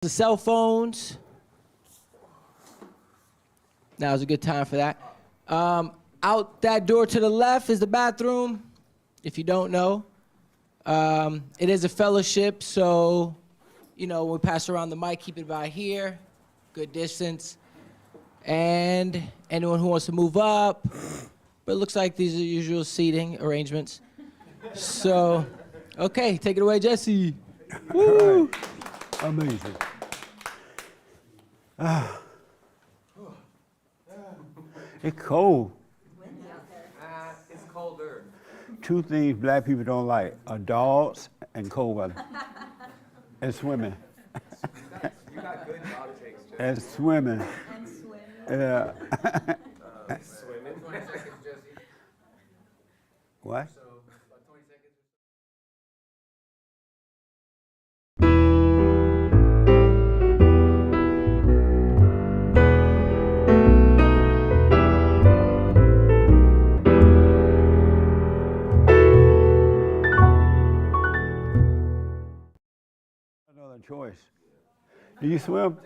The cell phones. Now's a good time for that. Out that door to the left is the bathroom, if you don't know. It is a fellowship, so, when we pass around the mic, keep it by here, good distance. And anyone who wants to move up, but it looks like these are usual seating arrangements. So, okay, take it away, Jesse. Woo! Right. Amazing. It's cold. It's colder. Two things black people don't like are dogs and cold weather. And swimming. You got good dog takes, Jesse. And swimming. And swim. Yeah. Swimming. 20 seconds, Jesse. What? So, about 20 seconds. Another choice. Do you swim?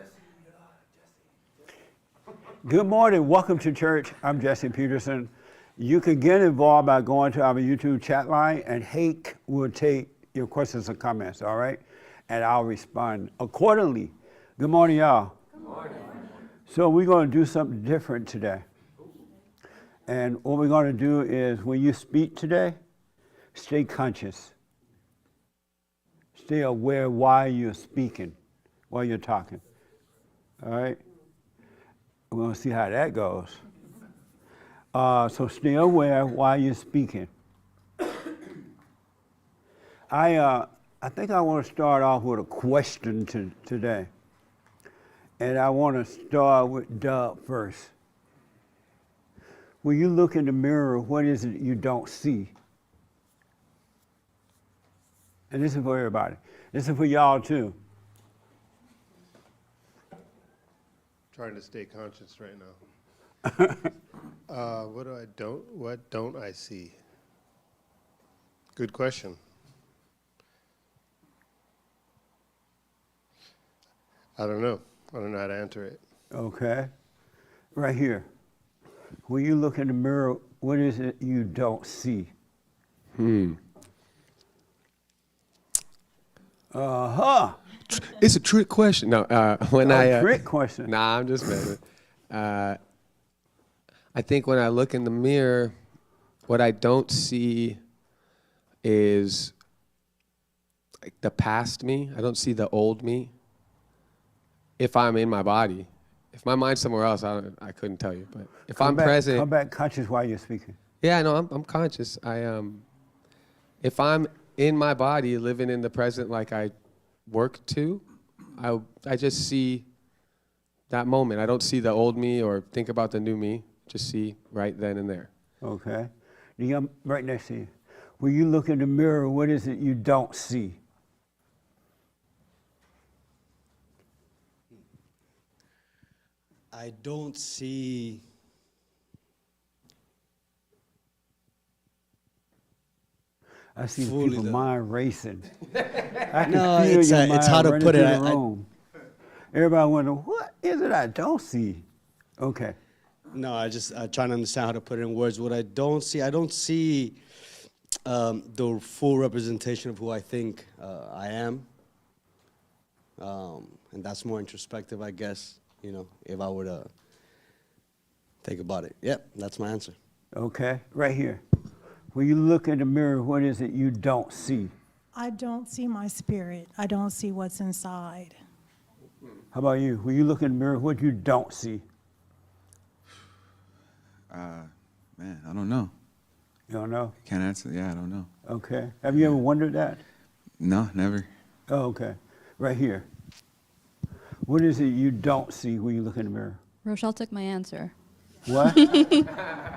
Good morning. Welcome to church. I'm Jesse Peterson. You can get involved by going to our YouTube chat line, and Hake will take your questions and comments, all right? And I'll respond accordingly. Good morning, y'all. Good morning. So we're going to do something different today. And what we're going to do is when you speak today, stay conscious. Stay aware while you're speaking, while you're talking. All right? We're going to see how that goes. So stay aware while you're speaking. I think I want to start off with a question today. And I want to start with Doug first. When you look in the mirror, what is it you don't see? And this is for everybody. This is for y'all too. Trying to stay conscious right now. What don't I see? Good question. I don't know. I don't know how to answer it. Okay. Right here. When you look in the mirror, what is it you don't see? It's a trick question. No, Trick question. Nah, I'm just messing. I think when I look in the mirror, what I don't see is like the past me. I don't see the old me. If I'm in my body, if my mind's somewhere else, I couldn't tell you. But if I'm present, Come back conscious while you're speaking. yeah, no, I'm conscious. If I'm in my body, living in the present like I work to, I just see that moment. I don't see the old me or think about the new me. Just see right then and there. Okay. I'm right next to you. When you look in the mirror, what is it you don't see? I don't see. I see Fully people's the- mind racing. I can No, feel it's, your it's mind hard to running put it. through the room. Everybody wonder, what is it I don't see? Okay. No, I trying to understand how to put it in words. What I don't see the full representation of who I think I am. And that's more introspective, I guess, if I were to think about it. Yep, that's my answer. Okay. Right here. When you look in the mirror, what is it you don't see? I don't see my spirit. I don't see what's inside. How about you? When you look in the mirror, what you don't see? Man, I don't know. You don't know? Can't answer. Yeah, I don't know. Okay. Have you ever wondered that? No, never. Oh, okay. Right here. What is it you don't see when you look in the mirror? Rochelle took my answer. What?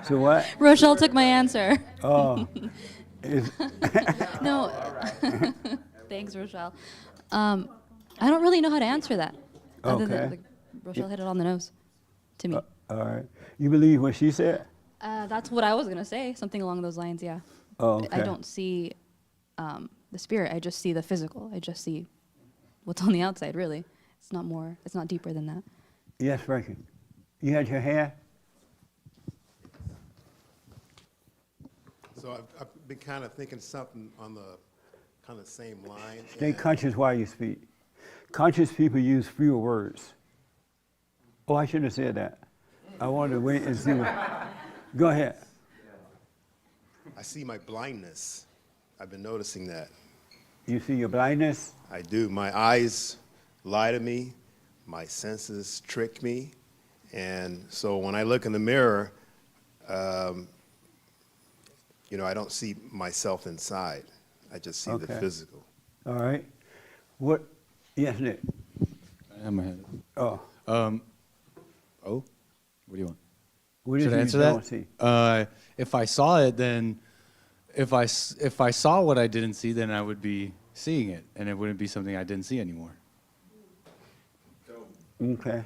So what? Rochelle took my answer. Oh. No. Thanks, Rochelle. I don't really know how to answer that. Other Okay. than Rochelle hit it on the nose to me. All right. You believe what she said? That's what I was going to say, something along those lines, yeah. Oh, I okay. don't see the spirit. I just see the physical. I just see what's on the outside, really. It's not more. It's not deeper than that. Yes, Frankie. You had your hand? So I've been kind of thinking something on the kind of same line. Stay and- conscious while you speak. Conscious people use fewer words. Oh, I shouldn't have said that. I wanted to wait and see what. Go ahead. I see my blindness. I've been noticing that. You see your blindness? I do. My eyes lie to me. My senses trick me. And so when I look in the mirror, I don't see myself inside. I just see the Okay. physical. All right. What? Yes, Nick. I have my hand Oh, up. What do you want? what Should I is it answer you don't see? that? If I saw it, then if I saw what I didn't see, then I would be seeing it, and it wouldn't be something I didn't see anymore. Okay.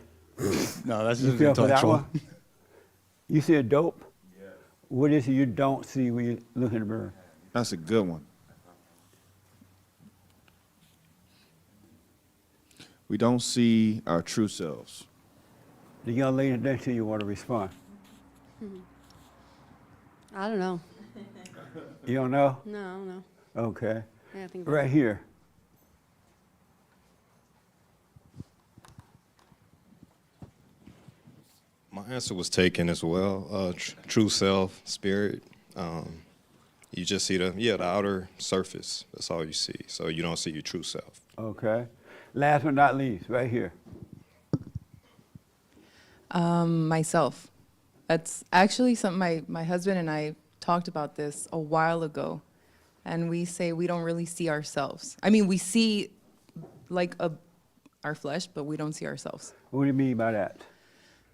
No, that's You just feel for that intellectual. one? You see a dope? Yeah. What is it you don't see when you look in the mirror? That's a good one. We don't see our true selves. The young lady next to you want to respond. I don't know. You don't know? No, I don't know. Okay. Yeah, I think Right here. My answer was taken as well. True self, spirit. You just see the outer surface. That's all you see. So you don't see your true self. Okay. Last but not least, right here. Myself. That's actually something my husband and I talked about this a while ago. And we say we don't really see ourselves. I mean, we see like our flesh, but we don't see ourselves. What do you mean by that?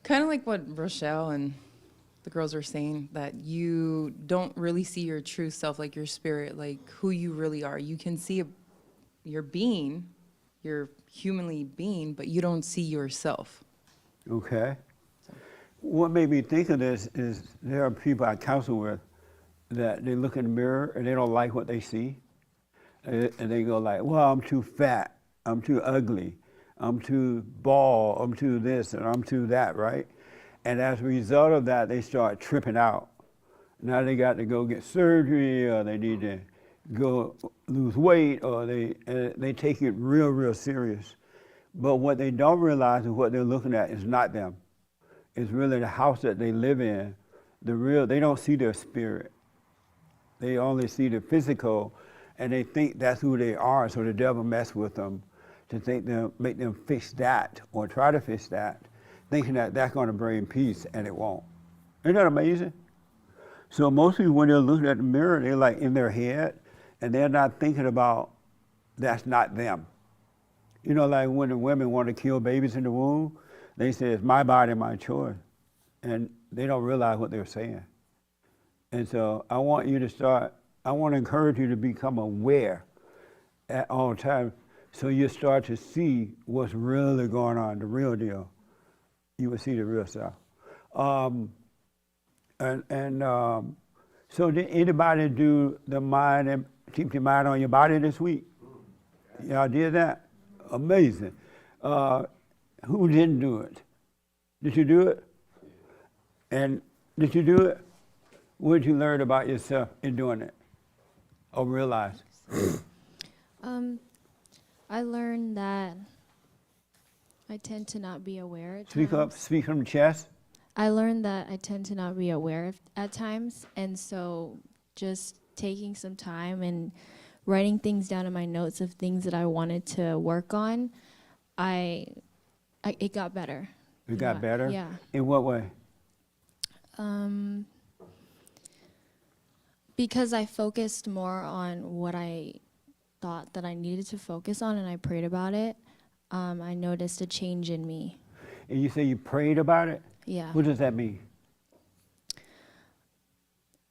Kind of like what Rochelle and the girls were saying, that you don't really see your true self, like your spirit, like who you really are. You can see your being, your humanly being, but you don't see yourself. Okay. What made me think of this is there are people I counsel with that they look in the mirror and they don't like what they see. And they go like, well, I'm too fat, I'm too ugly, I'm too bald, I'm too this, and I'm too that, right? And as a result of that, they start tripping out. Now they got to go get surgery, or they need to go lose weight, or they take it real, real serious. But what they don't realize is what they're looking at is not them. It's really the house that they live in. They don't see their spirit. They only see the physical, and they think that's who they are, so the devil mess with them to make them fix that or try to fix that, thinking that that's going to bring peace, and it won't. Isn't that amazing? So most people, when they're looking at the mirror, they're like in their head, and they're not thinking about that's not them. You know, like when the women want to kill babies in the womb, they say, it's my body, my choice. And they don't realize what they're saying. And so I want to encourage you to become aware at all times, so you start to see what's really going on, the real deal. You will see the real self. So did anybody do the mind and keep your mind on your body this week? Y'all did that? Amazing. Who didn't do it? Did you do it? And did you do it? What did you learn about yourself in doing it? Or realize? I learned that I tend to not be aware at Speak up, times. speak from the chest. I learned that I tend to not be aware at times, and so just taking some time and writing things down in my notes of things that I wanted to work on, it got better. It got better? Yeah. In what way? Because I focused more on what I thought that I needed to focus on, and I prayed about it, I noticed a change in me. And you say you prayed about it? Yeah. What does that mean?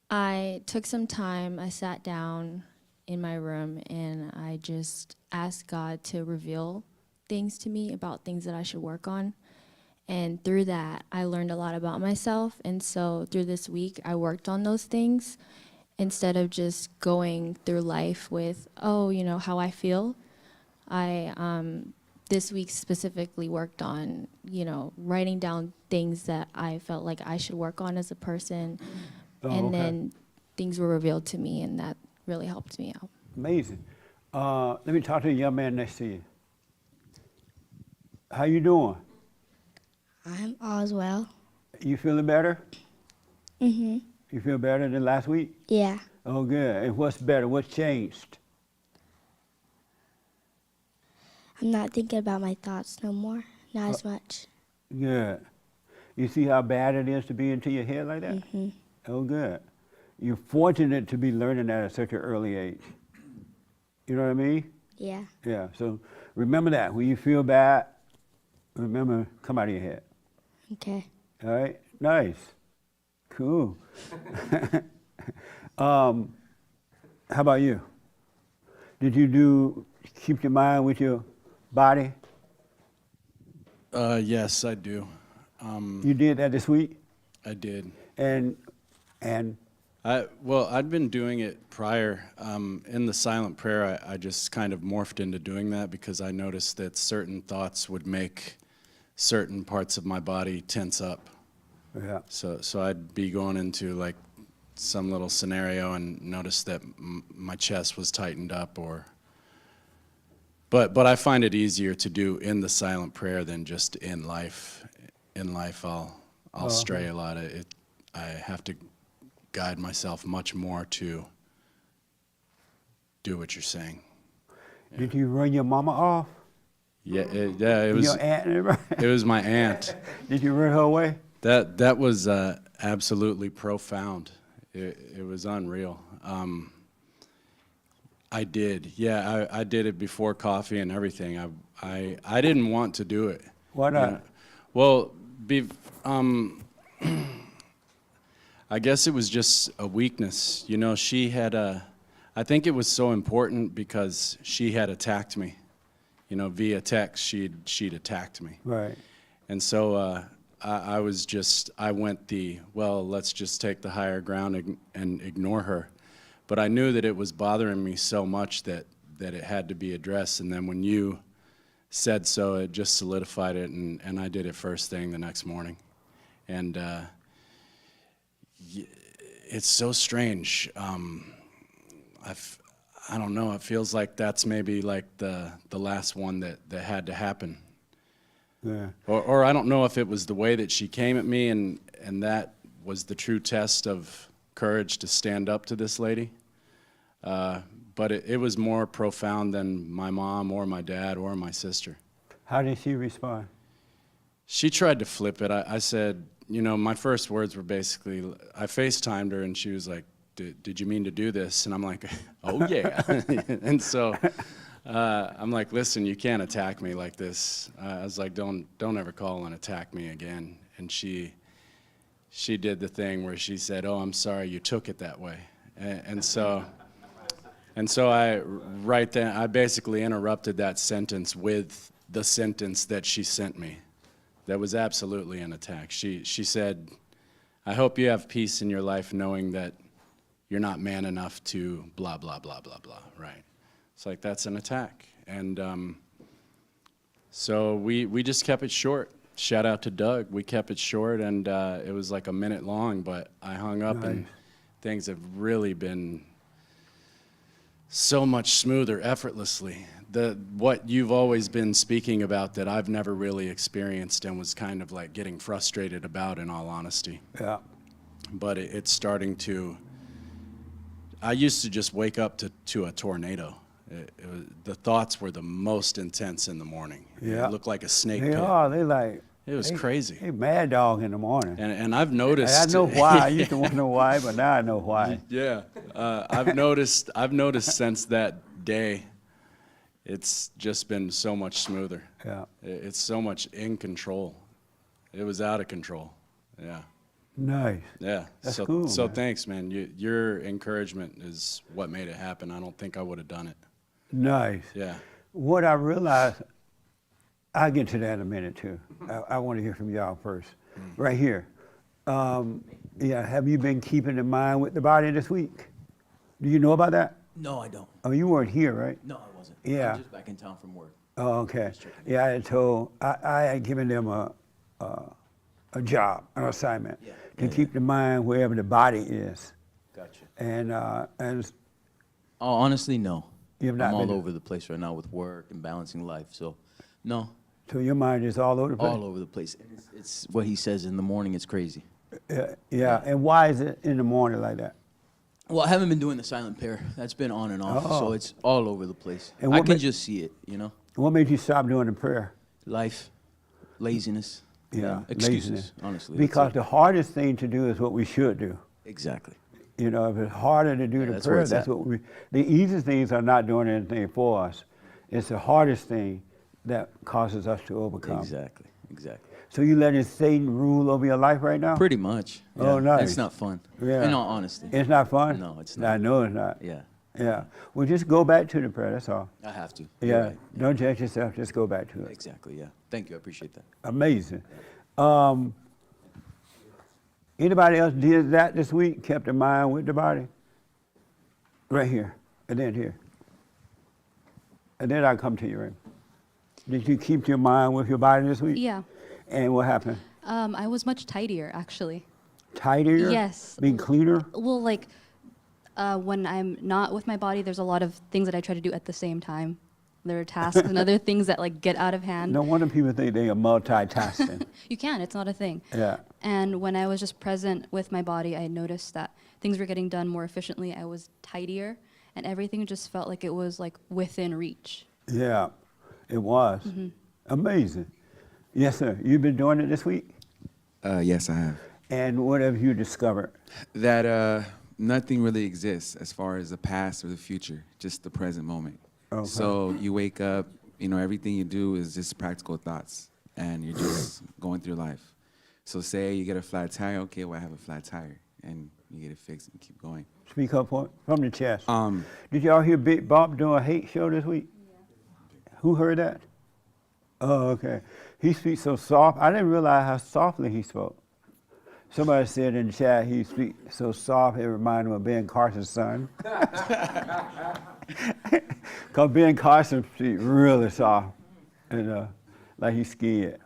I took some time, I sat down in my room, and I just asked God to reveal things to me about things that I should work on. And through that, I learned a lot about myself. And so through this week, I worked on those things instead of just going through life with, how I feel. I this week specifically worked on, writing down things that I felt like I should work on as a person. Oh, And okay. then things were revealed to me, and that really helped me out. Amazing. Let me talk to the young man next to you. How you doing? I'm all well. You feeling better? Mm-hmm. You feel better than last week? Yeah. Oh, good. And what's better? What's changed? I'm not thinking about my thoughts no more. Not as much. Good. You see how bad it is to be into your head like that? Mm-hmm. Oh, good. You're fortunate to be learning that at such an early age. You know what I mean? Yeah. Yeah. So remember that. When you feel bad, remember, come out of your head. Okay. All right? Nice. Cool. How about you? Did you keep your mind with your body? Yes, I do. You did that this week? I did. And I'd been doing it prior. In the silent prayer, I just kind of morphed into doing that because I noticed that certain thoughts would make certain parts of my body tense up. Yeah. So I'd be going into like some little scenario and notice that my chest was tightened up, but I find it easier to do in the silent prayer than just in life. In life, I'll stray a lot. I have to guide myself much more to do what you're saying. Did you run your mama off? Yeah, it was your aunt and everybody? It was my aunt. Did you run her away? That was absolutely profound. It was unreal. I did. Yeah, I did it before coffee and everything. I didn't want to do it. Why not? Well, I guess it was just a weakness. She had I think it was so important because she had attacked me. Via text, she'd attacked me. Right. And so I went let's just take the higher ground and ignore her. But I knew that it was bothering me so much that it had to be addressed. And then when you said so, it just solidified it, and I did it first thing the next morning. And it's so strange. I don't know, it feels like that's maybe like the last one that had to happen. Yeah. Or I don't know if it was the way that she came at me and that was the true test of courage to stand up to this lady. But it was more profound than my mom or my dad or my sister. How did she respond? She tried to flip it. I said, my first words were basically, I FaceTimed her and she was like, did you mean to do this? And I'm like, oh yeah. And so I'm like, listen, you can't attack me like this. I was like, don't ever call and attack me again. And she did the thing where she said, oh, I'm sorry you took it that way. And so I basically interrupted that sentence with the sentence that she sent me. That was absolutely an attack. She said, I hope you have peace in your life knowing that you're not man enough to blah, blah, blah, blah, blah, right? It's like, that's an attack. And so we just kept it short. Shout out to Doug. We kept it short, and it was like a minute long, but I hung up, and things have really been so much smoother, effortlessly. What you've always been speaking about that I've never really experienced and was kind of like getting frustrated about, in all honesty. Yeah. But it's starting to, I used to just wake up to a tornado. The thoughts were the most intense in the morning. Yeah. It looked like a snake They pit. are. They like. It was crazy. They mad dog in the morning. And I've noticed. And I know why. I used to want to know why, but now I know why. Yeah. I've noticed since that day, it's just been so much smoother. Yeah. It's so much in control. It was out of control. Yeah. Nice. Yeah. That's so, cool, So man. thanks, man. Your encouragement is what made it happen. I don't think I would have done it. Nice. Yeah. What I realized, I'll get to that in a minute too. I want to hear from y'all first. Right here. Yeah, have you been keeping in mind with the body this week? Do you know about that? No, I don't. Oh, you weren't here, right? No, I wasn't. Yeah. I'm just back in town from work. Oh, okay. Yeah, I had told, I had given them a job, an assignment, to keep the mind wherever the body is. Gotcha. And Oh, honestly, no. You've not I'm all been- over the place right now with work and balancing life. So, no. so your mind is all over the place? All over the place. And it's what he says in the morning. It's crazy. Yeah, and why is it in the morning like that? Well, I haven't been doing the silent prayer. That's been on and off. Oh. So it's all over the place. And I what can ma- just see it, you know? What made you stop doing the prayer? Life, laziness, Yeah, excuses, laziness. honestly. that's Because it. the hardest thing to do is what we should do. Exactly. You know, if it's harder to do the that's where prayer, it's that's at. what we. The easiest things are not doing anything for us. It's the hardest thing that causes us to overcome. Exactly. So you letting Satan rule over your life right now? Pretty much. Oh, yeah. nice. It's not fun. Yeah. In all honesty. It's not fun? No, it's not. I know it's not. Yeah. Yeah. Well, just go back to the prayer, that's all. I have to. Yeah. You're right. Don't judge yourself, just go back to it. Exactly, yeah. Thank you. I appreciate that. Amazing. Anybody else did that this week? Kept their mind with the body? Right here, and then here. And then I come to you, right? Did you keep your mind with your body this week? Yeah. And what happened? I was much tidier, actually. Tidier? Yes. Being cleaner? Well, like, when I'm not with my body, there's a lot of things that I try to do at the same time. There are tasks and other things that, like, get out of hand. No wonder people think they are multitasking. You can, it's not a thing. Yeah. And when I was just present with my body, I noticed that things were getting done more efficiently. I was tidier, and everything just felt like it was, like, within reach. Yeah, it was. Amazing. Yes, sir. You've been doing it this week? Yes, I have. And what have you discovered? That nothing really exists as far as the past or the future, just the present moment. Okay. So you wake up, you know, everything you do is just practical thoughts, and you're just going through life. So say you get a flat tire, okay, well, I have a flat tire, and you get it fixed and keep going. Speak up from the chest. Did y'all hear Bigg Bump doing a hate show this week? Yeah. Who heard that? Oh, okay. He speaks so soft. I didn't realize how softly he spoke. Somebody said in the chat he speaks so soft it reminded him of Ben Carson's son. Because Ben Carson speaks really soft and like he's scared.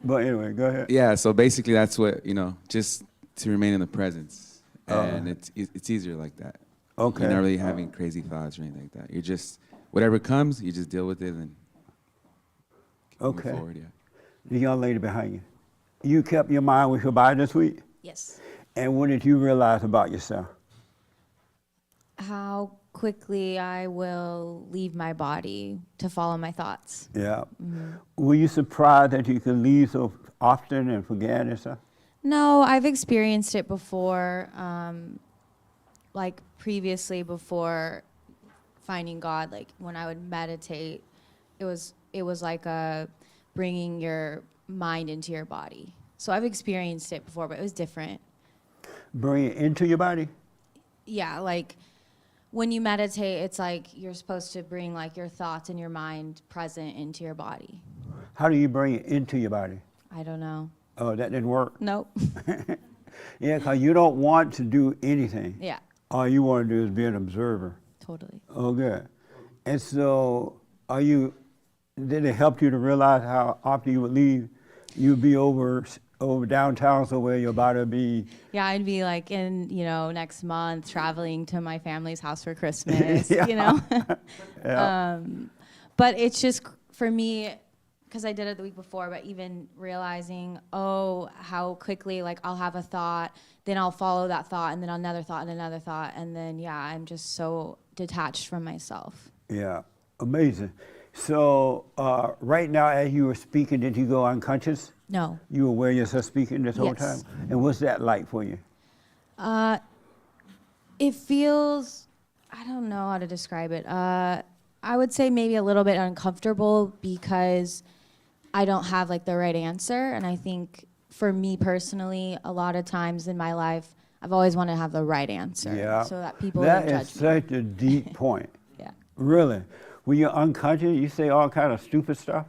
But anyway, go ahead. Yeah, so basically that's what, you know, just to remain in the presence. And it's easier like that. Okay. You're not really having crazy thoughts or anything like that. You're just, whatever comes, you just deal with it and keep moving forward, yeah. The young lady behind you. You kept your mind with your body this week? Yes. And what did you realize about yourself? How quickly I will leave my body to follow my thoughts. Yeah. Were you surprised that you could leave so often and forget and stuff? No, I've experienced it before, like previously before finding God, like when I would meditate, it was like bringing your mind into your body. So I've experienced it before, but it was different. Bring it into your body? Yeah, like when you meditate, it's like you're supposed to bring like your thoughts and your mind present into your body. How do you bring it into your body? I don't know. Oh, that didn't work? Nope. Yeah, because you don't want to do anything. Yeah. All you want to do is be an observer. Totally. Oh, good. And so, did it help you to realize how often you would leave? You'd be over downtown somewhere, your body would be... Yeah, I'd be like in, next month traveling to my family's house for Christmas, Yeah. Yeah. But it's just, for me, because I did it the week before, but even realizing, how quickly, like, I'll have a thought, then I'll follow that thought, and then another thought, and another thought, and then, yeah, I'm just so detached from myself. Yeah, amazing. So, right now, as you were speaking, did you go unconscious? No. You were aware of yourself speaking this whole Yes. time? And what's that like for you? It feels, I don't know how to describe it. I would say maybe a little bit uncomfortable because I don't have like the right answer. And I think for me personally, a lot of times in my life, I've always wanted to have the right answer. Yeah. So that people That don't is judge me. such a deep point. Yeah. Really. When you're unconscious, you say all kind of stupid stuff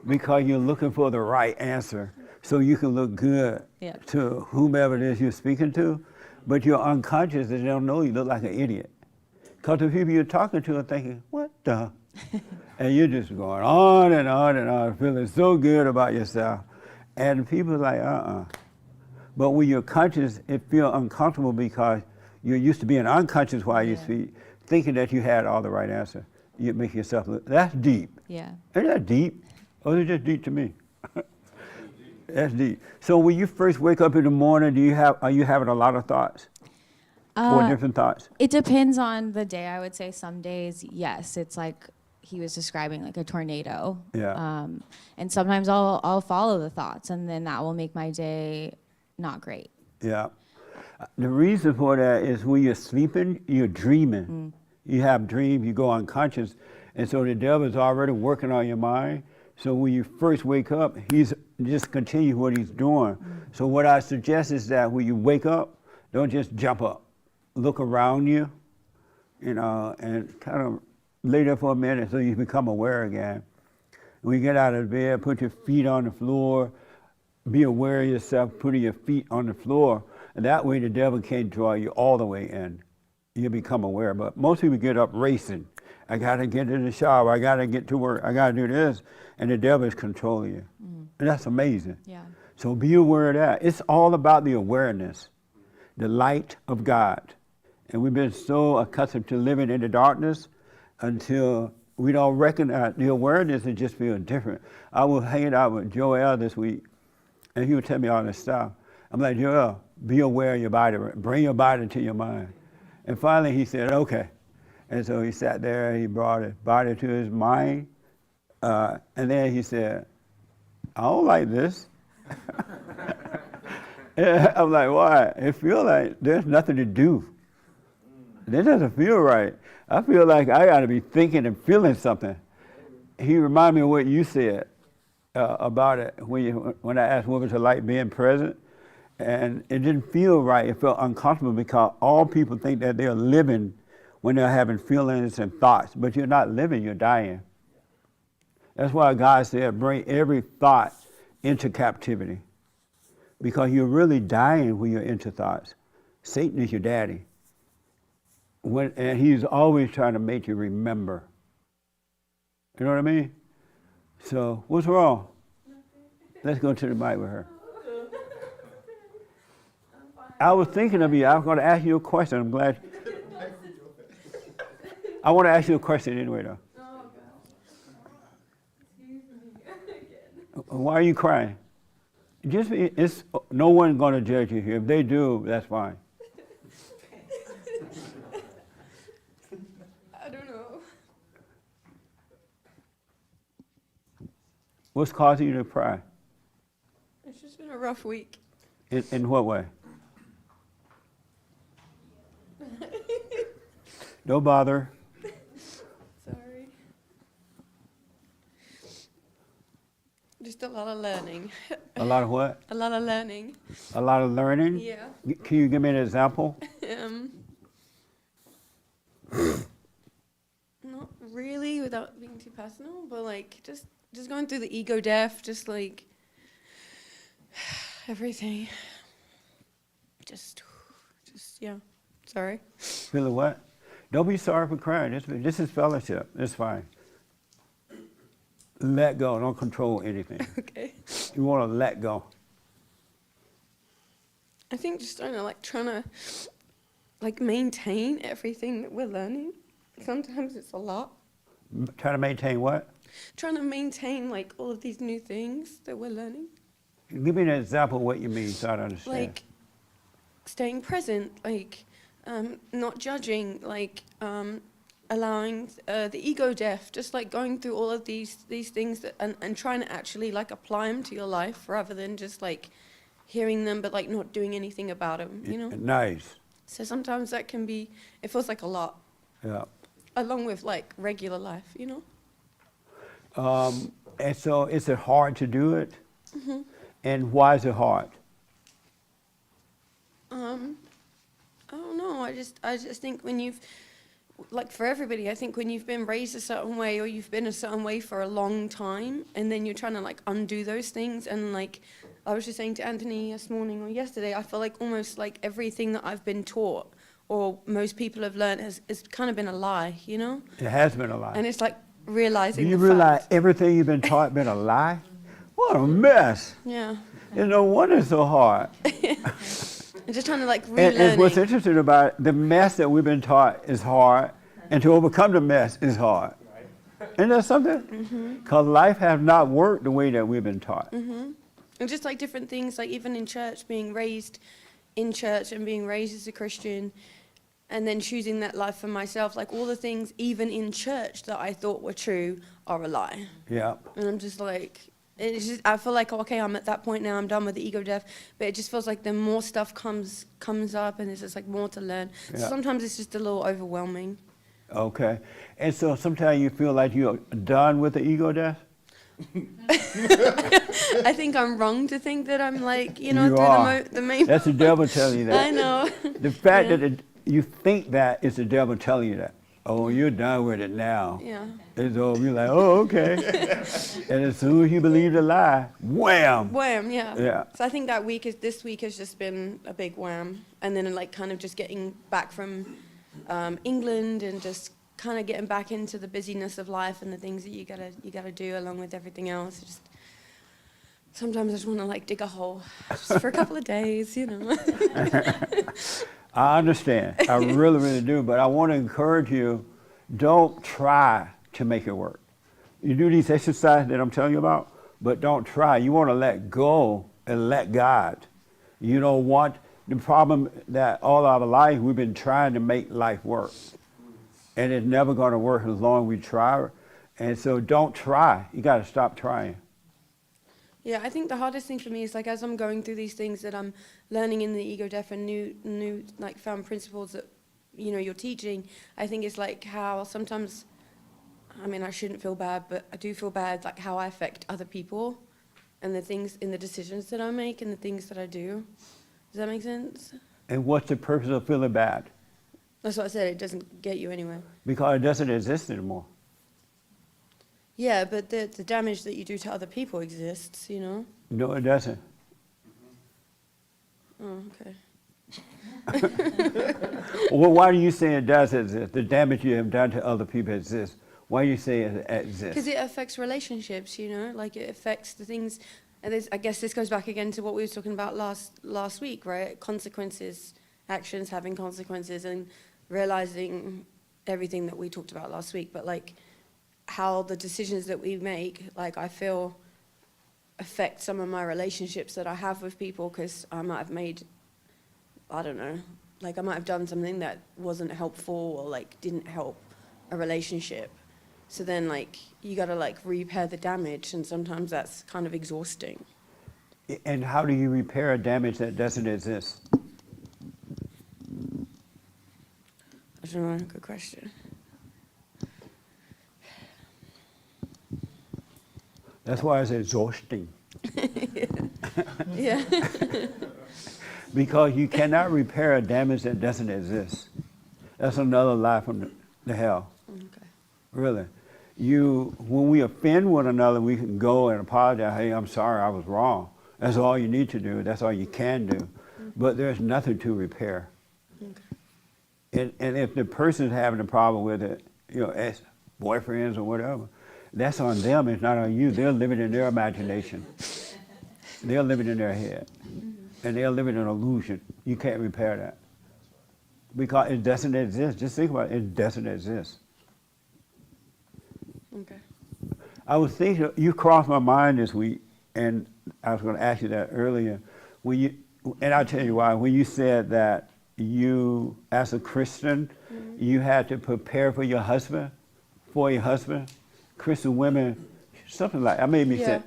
because you're looking for the right answer so you can look good Yeah. to whomever it is you're speaking to. But you're unconscious and they don't know you look like an idiot. Because the people you're talking to are thinking, what the? And you're just going on and on and on, feeling so good about yourself. And people are like, But when you're conscious, it feels uncomfortable because you're used to being unconscious while you speak, thinking that you had all the right answer. You make yourself look, that's deep. Yeah. Isn't that deep? Or is it just deep to me? That's deep. So when you first wake up in the morning, are you having a lot of thoughts? Or different thoughts? It depends on the day. I would say some days, yes, it's like he was describing, like a tornado. Yeah. And sometimes I'll follow the thoughts, and then that will make my day not great. Yeah. The reason for that is when you're sleeping, you're dreaming. You have dreams, you go unconscious, and so the devil's already working on your mind. So when you first wake up, he's just continue what he's doing. So what I suggest is that when you wake up, don't just jump up. Look around you, and kind of lay there for a minute so you become aware again. When you get out of bed, put your feet on the floor, be aware of yourself, putting your feet on the floor, and that way the devil can't draw you all the way in. You become aware. But most people get up racing. I gotta get in the shower, I gotta get to work, I gotta do this, and the devil is controlling you. And that's amazing. Yeah. So be aware of that. It's all about the awareness, the light of God. And we've been so accustomed to living in the darkness until we don't recognize the awareness and just feel different. I was hanging out with Joel this week, and he would tell me all this stuff. I'm like, Joel, be aware of your body, bring your body to your mind. And finally he said, okay. And so he sat there, he brought his body to his mind, and then he said, I don't like this. And I'm like, why? It feels like there's nothing to do. This doesn't feel right. I feel like I got to be thinking and feeling something. He reminded me of what you said about it when I asked what was it like being present. And it didn't feel right. It felt uncomfortable because all people think that they're living when they're having feelings and thoughts. But you're not living, you're dying. That's why God said, bring every thought into captivity. Because you're really dying when you're into thoughts. Satan is your daddy. And he's always trying to make you remember. You know what I mean? So, what's wrong? Let's go to the mic with her. I was thinking of you. I was going to ask you a question. I'm glad. I want to ask you a question anyway, though. Why are you crying? It's no one's going to judge you here. If they do, that's fine. I don't know. What's causing you to cry? It's just been a rough week. In what way? Don't bother. Sorry. Just a lot of learning. A lot of what? A lot of learning. A lot of learning? Yeah. Can you give me an example? Not really, without being too personal, but like just going through the ego death, just like everything. Just yeah. Sorry. Feeling what? Don't be sorry for crying. This is fellowship. It's fine. Let go. Don't control anything. Okay. You want to let go. I think just trying to maintain everything that we're learning. Sometimes it's a lot. Trying to maintain what? Trying to maintain like all of these new things that we're learning. Give me an example of what you mean so I understand. Like staying present, like not judging, like allowing the ego death, just like going through all of these things that, and trying to actually like apply them to your life rather than just like hearing them but like not doing anything about them, you know? Nice. So sometimes that can be, it feels like a lot. Yeah. Along with like regular life, you know? And so is it hard to do it? Mm-hmm. And why is it hard? I don't know. I just think when you've, like for everybody, I think when you've been raised a certain way or you've been a certain way for a long time, and then you're trying to like undo those things, and like I was just saying to Anthony this morning or yesterday, I feel like almost like everything that I've been taught or most people have learned has kind of been a lie, you know? It has been a lie. And it's like realizing Do you the realize fact. everything you've been taught been a lie? What a mess. Yeah. And no wonder it's so hard. I'm just trying to like And what's relearning. interesting about it, the mess that we've been taught is hard, and to overcome the mess is hard. Isn't that something? Because life has not worked the way that we've been taught. And just like different things, like even in church, being raised in church and being raised as a Christian, and then choosing that life for myself, like all the things, even in church, that I thought were true are a lie. Yeah. And I'm just like, it's just, I feel like, okay, I'm at that point now, I'm done with the ego death, but it just feels like the more stuff comes up and there's just like more to learn. So Yeah. sometimes it's just a little overwhelming. Okay. And so sometimes you feel like you're done with the ego death? I think I'm wrong to think that I'm like, you know, You through are. the main. That's the devil telling you that. I know. The fact Yeah. that you think that is the devil telling you that. Oh, you're done with it now. Yeah. It's over. You're like, oh, okay. And as soon as you believe the lie, wham. Wham, yeah. Yeah. So I think that this week has just been a big wham. And then like kind of just getting back from England and just kind of getting back into the busyness of life and the things that you gotta do along with everything else. Just sometimes I just want to like dig a hole just for a couple of days, you know. I understand. I really, really do. But I want to encourage you, don't try to make it work. You do these exercises that I'm telling you about, but don't try. You want to let go and let God. You don't want the problem that all our life we've been trying to make life work. And it's never going to work as long as we try. And so don't try. You got to stop trying. Yeah, I think the hardest thing for me is like as I'm going through these things that I'm learning in the ego death and new like found principles that you know you're teaching. I think it's like how sometimes, I mean I shouldn't feel bad, but I do feel bad like how I affect other people, and the things in the decisions that I make and the things that I do. Does that make sense? And what's the purpose of feeling bad? That's what I said. It doesn't get you anywhere. Because it doesn't exist anymore. Yeah, but the damage that you do to other people exists. You know. No, it doesn't. Oh, okay. Well, why do you say it does exist? The damage you have done to other people exists. Why do you say it exists? Because it affects relationships, you know, like it affects the things. And I guess this goes back again to what we were talking about last week, right? Consequences, actions having consequences, and realizing everything that we talked about last week. But like how the decisions that we make, like I feel, affect some of my relationships that I have with people because I might have made, I don't know, like I might have done something that wasn't helpful or like didn't help a relationship. So then like you gotta like repair the damage, and sometimes that's kind of exhausting. And how do you repair a damage that doesn't exist? I don't know, good question. That's why it's exhausting. Yeah. Because you cannot repair a damage that doesn't exist. That's another lie from the hell. Okay. Really. When we offend one another, we can go and apologize. Hey, I'm sorry, I was wrong. That's all you need to do. That's all you can do. But there's nothing to repair. Okay. And if the person's having a problem with it, you know, ex-boyfriends or whatever, that's on them. It's not on you. They're living in their imagination. They're living in their head. And they're living in an illusion. You can't repair that. Because it doesn't exist. Just think about it. It doesn't exist. Okay. I was thinking, you crossed my mind this week, and I was going to ask you that earlier. And I'll tell you why. When you said that you, as a Christian, you had to prepare for your husband, Christian women, something like that. Made me Yeah. say,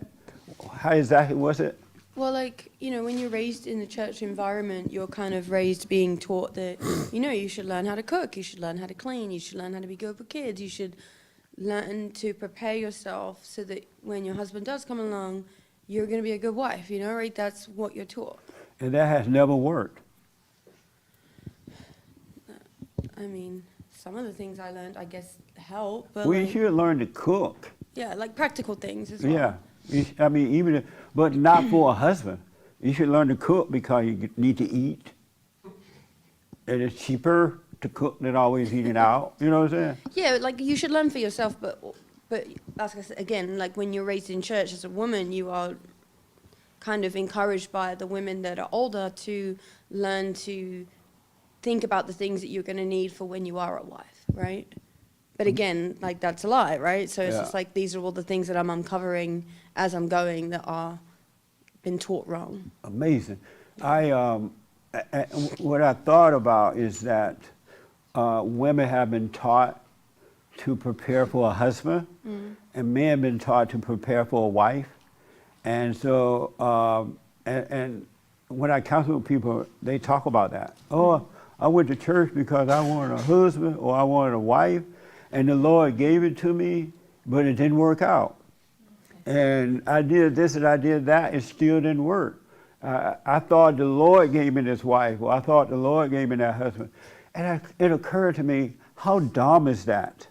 how exactly was it? Well, like, you know, when you're raised in the church environment, you're kind of raised being taught that, you know, you should learn how to cook, you should learn how to clean, you should learn how to be good with kids, you should learn to prepare yourself so that when your husband does come along, you're going to be a good wife, you know, right? That's what you're taught. And that has never worked. I mean, some of the things I learned, I guess, help, but Well, you like, should learn to cook. yeah, like practical things as well. Yeah. I mean, but not for a husband. You should learn to cook because you need to eat. And it's cheaper to cook than always eating out. You know what I'm saying? Yeah, like you should learn for yourself, but But like I said, again, like when you're raised in church as a woman, you are kind of encouraged by the women that are older to learn to think about the things that you're going to need for when you are a wife, right? But again, like that's a lie, right? So it's Yeah. just like these are all the things that I'm uncovering as I'm going that are been taught wrong. Amazing. What I thought about is that women have been taught to prepare for a husband, and men have been taught to prepare for a wife. And so, and when I counsel with people, they talk about that. Oh, I went to church because I wanted a husband or I wanted a wife, and the Lord gave it to me, but it didn't work out. And I did this and I did that, it still didn't work. I thought the Lord gave me this wife, or I thought the Lord gave me that husband. And it occurred to me, how dumb is that?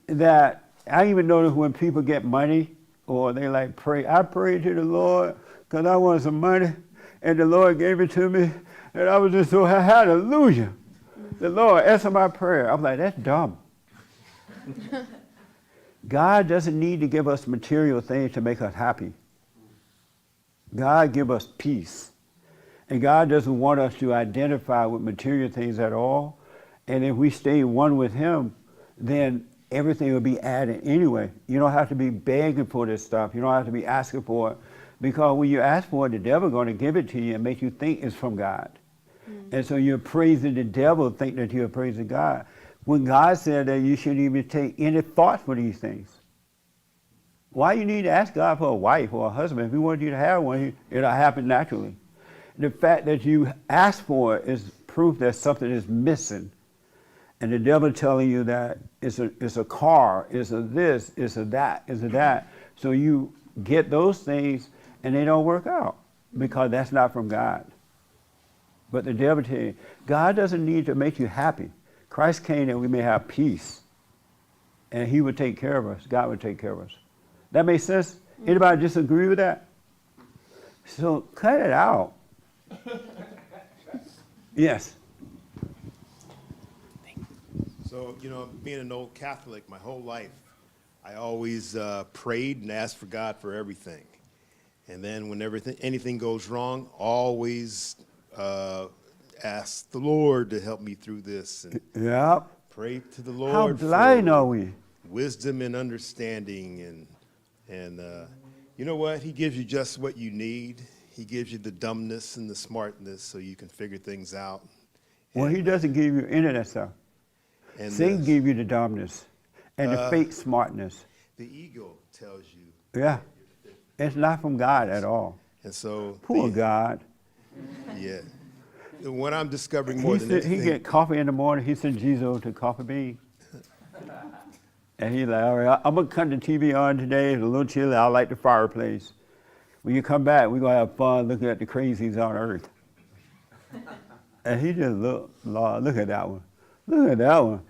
That I even notice when people get money, or they like pray, I prayed to the Lord because I wanted some money, and the Lord gave it to me, and I was just so hallelujah. The Lord answered my prayer. I'm like, that's dumb. God doesn't need to give us material things to make us happy. God give us peace. And God doesn't want us to identify with material things at all. And if we stay one with Him, then everything will be added anyway. You don't have to be begging for this stuff. You don't have to be asking for it. Because when you ask for it, the devil's going to give it to you and make you think it's from God. And so you're praising the devil, think that you're praising God. When God said that you shouldn't even take any thought for these things. Why you need to ask God for a wife or a husband? If He wanted you to have one, it'll happen naturally. The fact that you ask for it is proof that something is missing. And the devil telling you that it's a car, it's a this, it's a that, it's a that. So you get those things and they don't work out because that's not from God. But the devil tell you, God doesn't need to make you happy. Christ came that we may have peace. And He would take care of us. God would take care of us. That makes sense? Anybody disagree with that? So cut it out. Yes. So, being an old Catholic my whole life, I always prayed and asked for God for everything. And then when anything goes wrong, always ask the Lord to help me through this. And Yeah. pray to the Lord How blind are we? wisdom and understanding. And you know what? He gives you just what you need. He gives you the dumbness and the smartness so you can figure things out. Well, He doesn't give you any of that stuff. And Satan give you the dumbness and the fake smartness. The ego tells you. Yeah. It's not from God at all. And so Poor God. Yeah. What I'm discovering more than anything. He get coffee in the morning. He sent Jesus to Coffee Bean. And he's like, all right, I'm going to cut the TV on today. It's a little chilly. I like the fireplace. When you come back, we're going to have fun looking at the crazies on earth. And he just look at that one. Look at that one.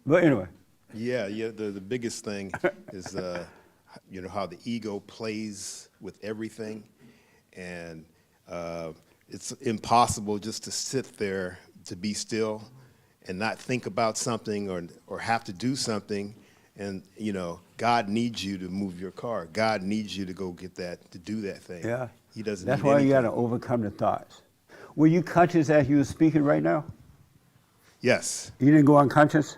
But anyway. Yeah, the biggest thing is, how the ego plays with everything. And it's impossible just to sit there, to be still and not think about something or have to do something. And, God needs you to move your car. God needs you to go get that, to do that thing. Yeah. He doesn't That's need why anything. you got to overcome the thoughts. Were you conscious as you were speaking right now? Yes. You didn't go unconscious?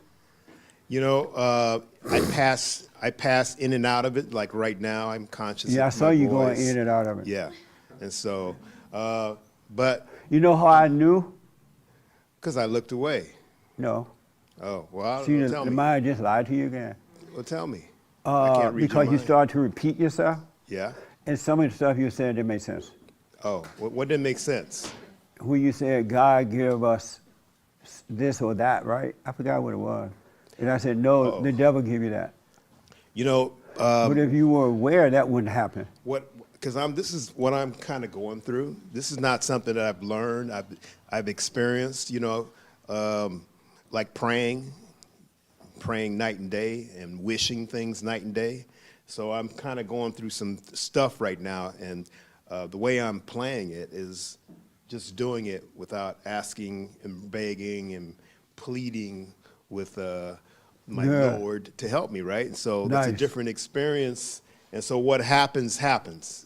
I pass in and out of it. Like right now, I'm conscious. Yeah, I of saw my you going voice. in and out of it. Yeah, and so, but you know how I knew? Because I looked away. No. Oh well, See, tell the me. mind just lied to you again. Well, tell me. I can't read your Because you mind. started to repeat yourself. Yeah. And some of the stuff you said didn't make sense. Oh, what didn't make sense? When you said God give us this or that, right? I forgot what it was. And I said, no, the devil give you that. But if you were aware, that wouldn't happen. Because this is what I'm kind of going through. This is not something that I've learned. I've experienced. Like praying night and day and wishing things night and day. So I'm kind of going through some stuff right now, and the way I'm playing it is just doing it without asking and begging and pleading with my Yeah. Lord to help me, right? And so that's a Nice. different experience. And so what happens, happens,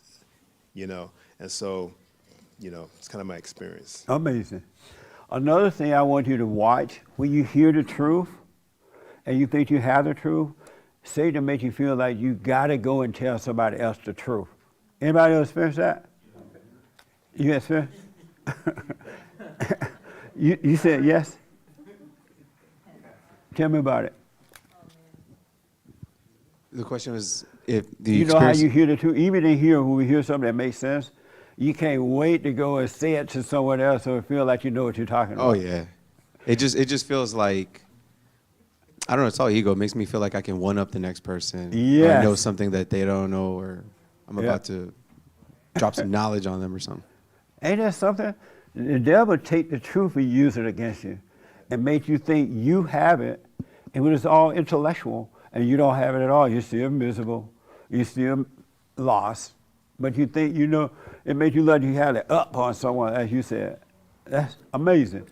you know? And so, you know, it's kind of my experience. Amazing. Another thing I want you to watch, when you hear the truth and you think you have the truth, Satan makes you feel like you got to go and tell somebody else the truth. Anybody else experience that? You experience? you said yes? Tell me about it. The question was, if the You know how experience- you hear the truth? Even in here, when we hear something that makes sense, you can't wait to go and say it to someone else so it feel like you know what you're talking about. Oh yeah, it just feels like, I don't know. It's all ego. It makes me feel like I can one up the next person. Or I know Yes. something that they don't know, or I'm Yeah. about to drop some knowledge on them or something. Ain't that something? The devil take the truth and use it against you and make you think you have it, and when it's all intellectual and you don't have it at all, you're still miserable, you're still lost, but you think you know, it makes you let you have it up on someone, as you said. That's amazing.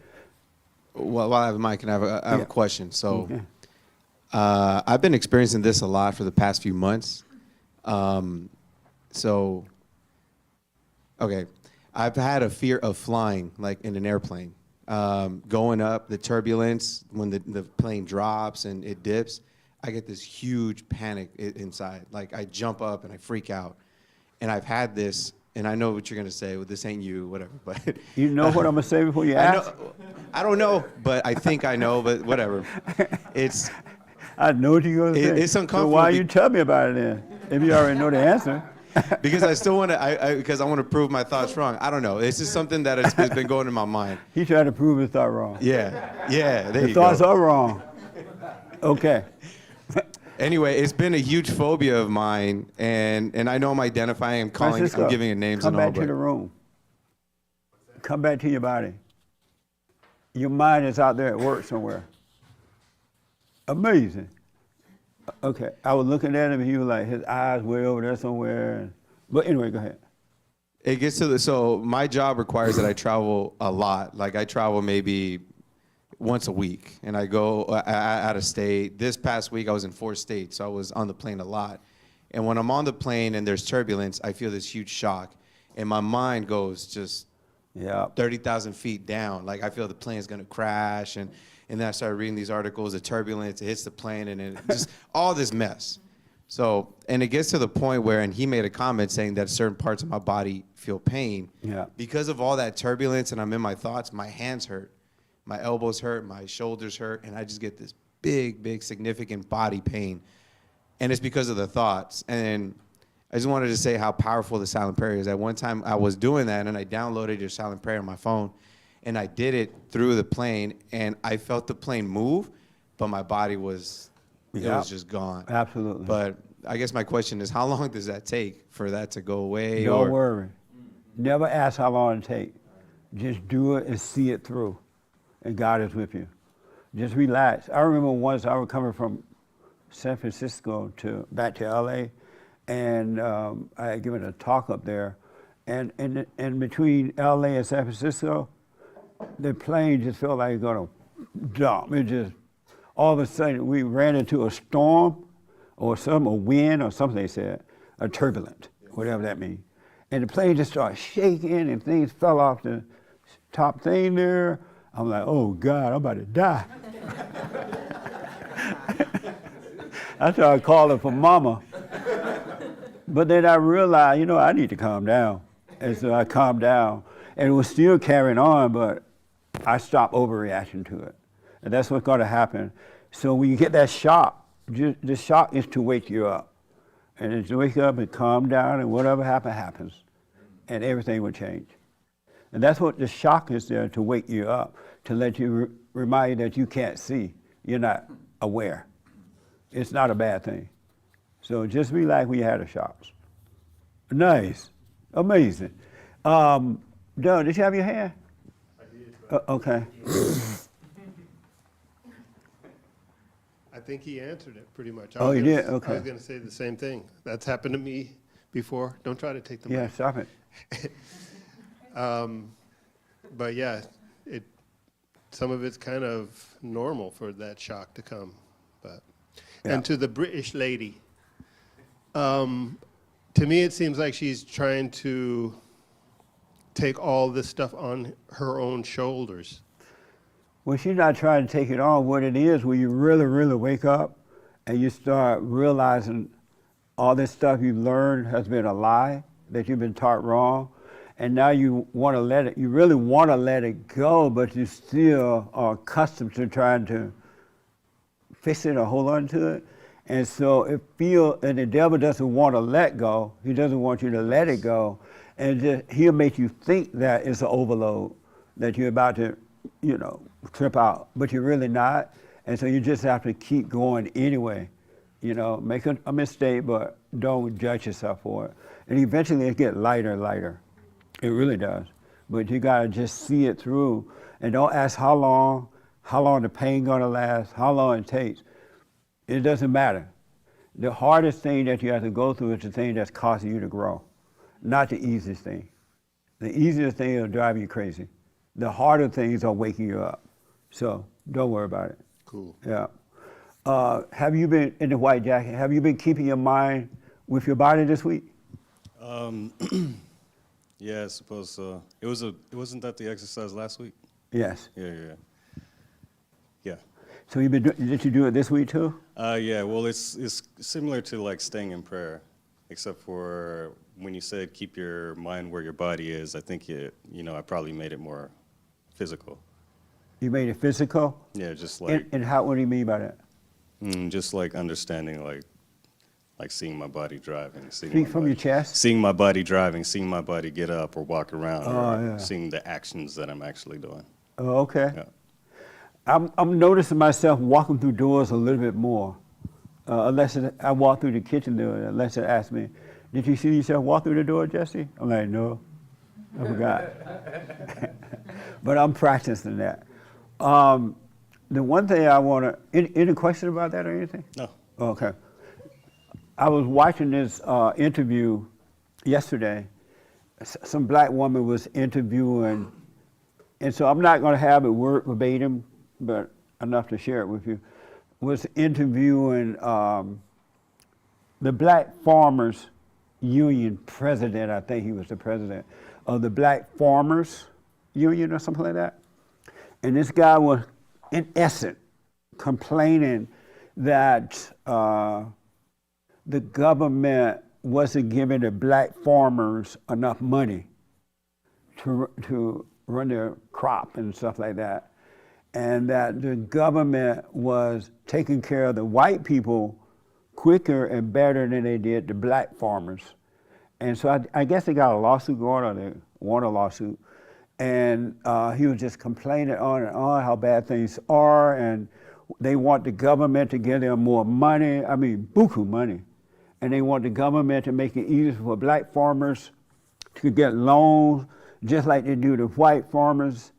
Well, while I have a mic, and I have Yeah. a question. So, Okay. I've been experiencing this a lot for the past few months. So, okay, I've had a fear of flying, like in an airplane, going up, the turbulence, when the plane drops and it dips, I get this huge panic inside. Like I jump up and I freak out. And I've had this, and I know what you're gonna say, well, this ain't you, whatever, but. You know what I'm gonna say before you I ask? know, I don't know, but I think I know, but whatever. It's. I know what you're gonna say. It's uncomfortable. So why you tell me about it then, if you already know the answer? Because I still want to, because I want to prove my thoughts wrong. I don't know. It's just something that has been going in my mind. He tried to prove his thought wrong. Yeah, yeah, there The you thoughts go. are wrong. Okay. Anyway, it's been a huge phobia of mine, and I know I'm identifying, I'm calling, Francisco, I'm giving it names come and all, back to but the room. Come back to your body. Your mind is out there at work somewhere. Amazing. Okay, I was looking at him and he was like, his eyes way over there somewhere. But anyway, go ahead. it gets to so my job requires that I travel a lot. Like I travel maybe once a week, and I go out of state. This past week I was in 4 states, so I was on the plane a lot. And when I'm on the plane and there's turbulence, I feel this huge shock, and my mind goes just 30,000 feet down. Like I feel the plane's gonna crash, and then I started reading these articles, the turbulence, it hits the plane, and it just all this mess. So, and it gets to the point where, and he made a comment saying that certain parts of my body feel pain. Yeah. Because of all that turbulence and I'm in my thoughts, my hands hurt, my elbows hurt, my shoulders hurt, and I just get this big, significant body pain. And it's because of the thoughts. And I just wanted to say how powerful the silent prayer is. At one time I was doing that, and I downloaded your silent prayer on my phone, and I did it through the plane, and I felt the plane move, but my body was, it was just gone. Absolutely. But I guess my question is, how long does that take for that to go away? Don't worry. Never ask how long it takes. Just do it and see it through. And God is with you. Just relax. I remember once I was coming from San Francisco back to LA, and I had given a talk up there. And between LA and San Francisco, the plane just felt like it was going to jump. It just, all of a sudden, we ran into a storm or a wind or something they said, a turbulent, whatever that means. And the plane just started shaking and things fell off the top thing there. I'm like, oh God, I'm about to die. I started calling for mama. But then I realized, I need to calm down. And so I calmed down. And it was still carrying on, but I stopped overreacting to it. And that's what's going to happen. So when you get that shock, the shock is to wake you up. And it's to wake up and calm down, and whatever happens. And everything will change. And that's what the shock is there, to wake you up, to let you remind you that you can't see. You're not aware. It's not a bad thing. So just relax when you have the shocks. Nice. Amazing. Doug, did you have your hand? I did. Okay. I think he answered it pretty much. Oh, he did? Okay. I was going to say the same thing. That's happened to me before. Don't try to take the mic. Yeah, stop it. But yeah, some of it's kind of normal for that shock to come. But Yeah. and to the British lady, to me it seems like she's trying to take all this stuff on her own shoulders. Well, she's not trying to take it on. What it is, when you really, really wake up and you start realizing all this stuff you've learned has been a lie, that you've been taught wrong, and now you want to let it, you really want to let it go, but you still are accustomed to trying to fix it or hold on to it. And so and the devil doesn't want to let go. He doesn't want you to let it go. And he'll make you think that it's an overload, that you're about to, trip out, but you're really not. And so you just have to keep going anyway. Make a mistake, but don't judge yourself for it. And eventually it gets lighter and lighter. It really does. But you gotta just see it through, and don't ask how long the pain gonna last, how long it takes. It doesn't matter. The hardest thing that you have to go through is the thing that's causing you to grow, not the easiest thing. The easiest thing will drive you crazy. The harder things are waking you up. So don't worry about it. Cool. Yeah. Have you been, in the white jacket, have you been keeping your mind with your body this week? Yeah, I suppose so. Wasn't that the exercise last week? Yes. Yeah. So did you do it this week too? Yeah, well, it's similar to like staying in prayer, except for when you said keep your mind where your body is, I think I probably made it more physical. You made it physical? Yeah, just like. And what do you mean by that? Just like understanding, like seeing my body driving. Speak from your chest? Seeing my body driving, seeing my body get up or walk around, yeah. seeing the actions that I'm actually doing. Oh, okay. Yeah. I'm noticing myself walking through doors a little bit more. Unless I walk through the kitchen door, unless it asks me, did you see yourself walk through the door, Jesse? I'm like, no, I forgot. But I'm practicing that. The one thing I want to, any question about that or anything? No. Okay. I was watching this interview yesterday. Some black woman was interviewing, and so I'm not going to have it word verbatim, but enough to share it with you, was interviewing the Black Farmers Union president. I think he was the president of the Black Farmers Union or something like that. And this guy was, in essence, complaining that the government wasn't giving the black farmers enough money to run their crop and stuff like that. And that the government was taking care of the white people quicker and better than they did the black farmers. And so I guess they got a lawsuit going, or they won a lawsuit. And he was just complaining on and on how bad things are, and they want the government to give them more money, I mean, buku money. And they want the government to make it easier for black farmers to get loans, just like they do the white farmers.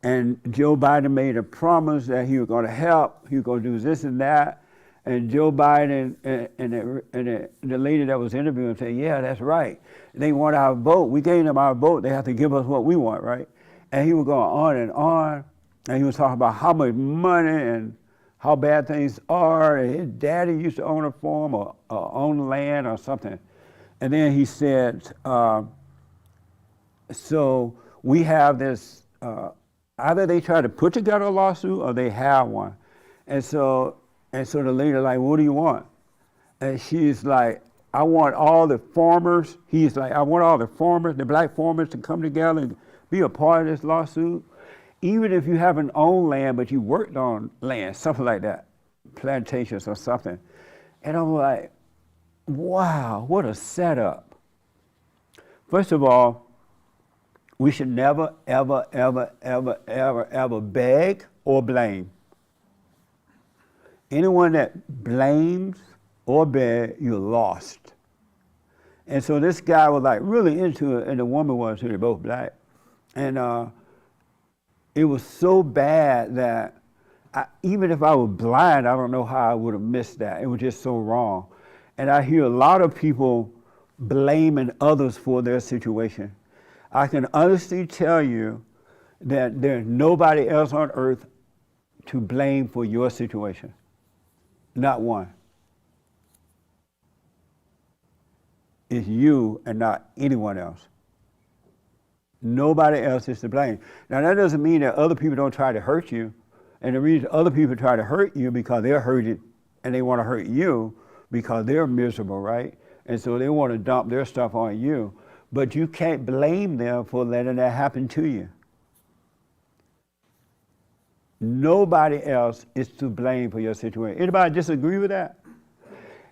And Joe Biden made a promise that he was going to help, he was going to do this and that. And Joe Biden and the lady that was interviewing said, yeah, that's right. They want our vote. We gave them our vote. They have to give us what we want, right? And he was going on and on. And he was talking about how much money and how bad things are. And his daddy used to own a farm or own land or something. And then he said, so we have this, either they try to put together a lawsuit or they have one. And so the lady like, what do you want? And she's like, I want all the farmers. He's like, I want all the farmers, the black farmers, to come together and be a part of this lawsuit. Even if you haven't owned land, but you worked on land, something like that, plantations or something. And I'm like, wow, what a setup. First of all, we should never, ever, ever, ever, ever, ever beg or blame. Anyone that blames or begs, you're lost. And so this guy was like really into it, and the woman was too, they're both black. And it was so bad that even if I was blind, I don't know how I would have missed that. It was just so wrong. And I hear a lot of people blaming others for their situation. I can honestly tell you that there's nobody else on earth to blame for your situation. Not one. It's you and not anyone else. Nobody else is to blame. Now that doesn't mean that other people don't try to hurt you. And the reason other people try to hurt you because they're hurted and they want to hurt you because they're miserable, right? And so they want to dump their stuff on you. But you can't blame them for letting that happen to you. Nobody else is to blame for your situation. Anybody disagree with that?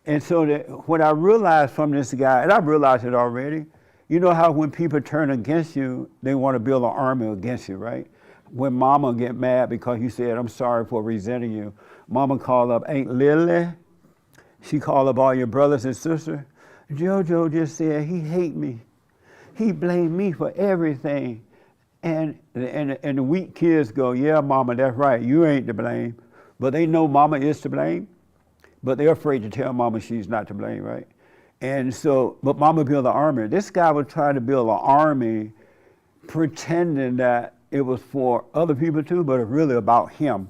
And so what I realized from this guy, and I realized it already, you know how when people turn against you, they want to build an army against you, right? When mama get mad because you said, I'm sorry for resenting you, mama called up Aunt Lily. She called up all your brothers and sisters. JoJo just said he hate me. He blamed me for everything. And the weak kids go, yeah, mama, that's right. You ain't to blame. But they know mama is to blame. But they're afraid to tell mama she's not to blame, right? And so, but mama built an army. This guy was trying to build an army pretending that it was for other people too, but it's really about him.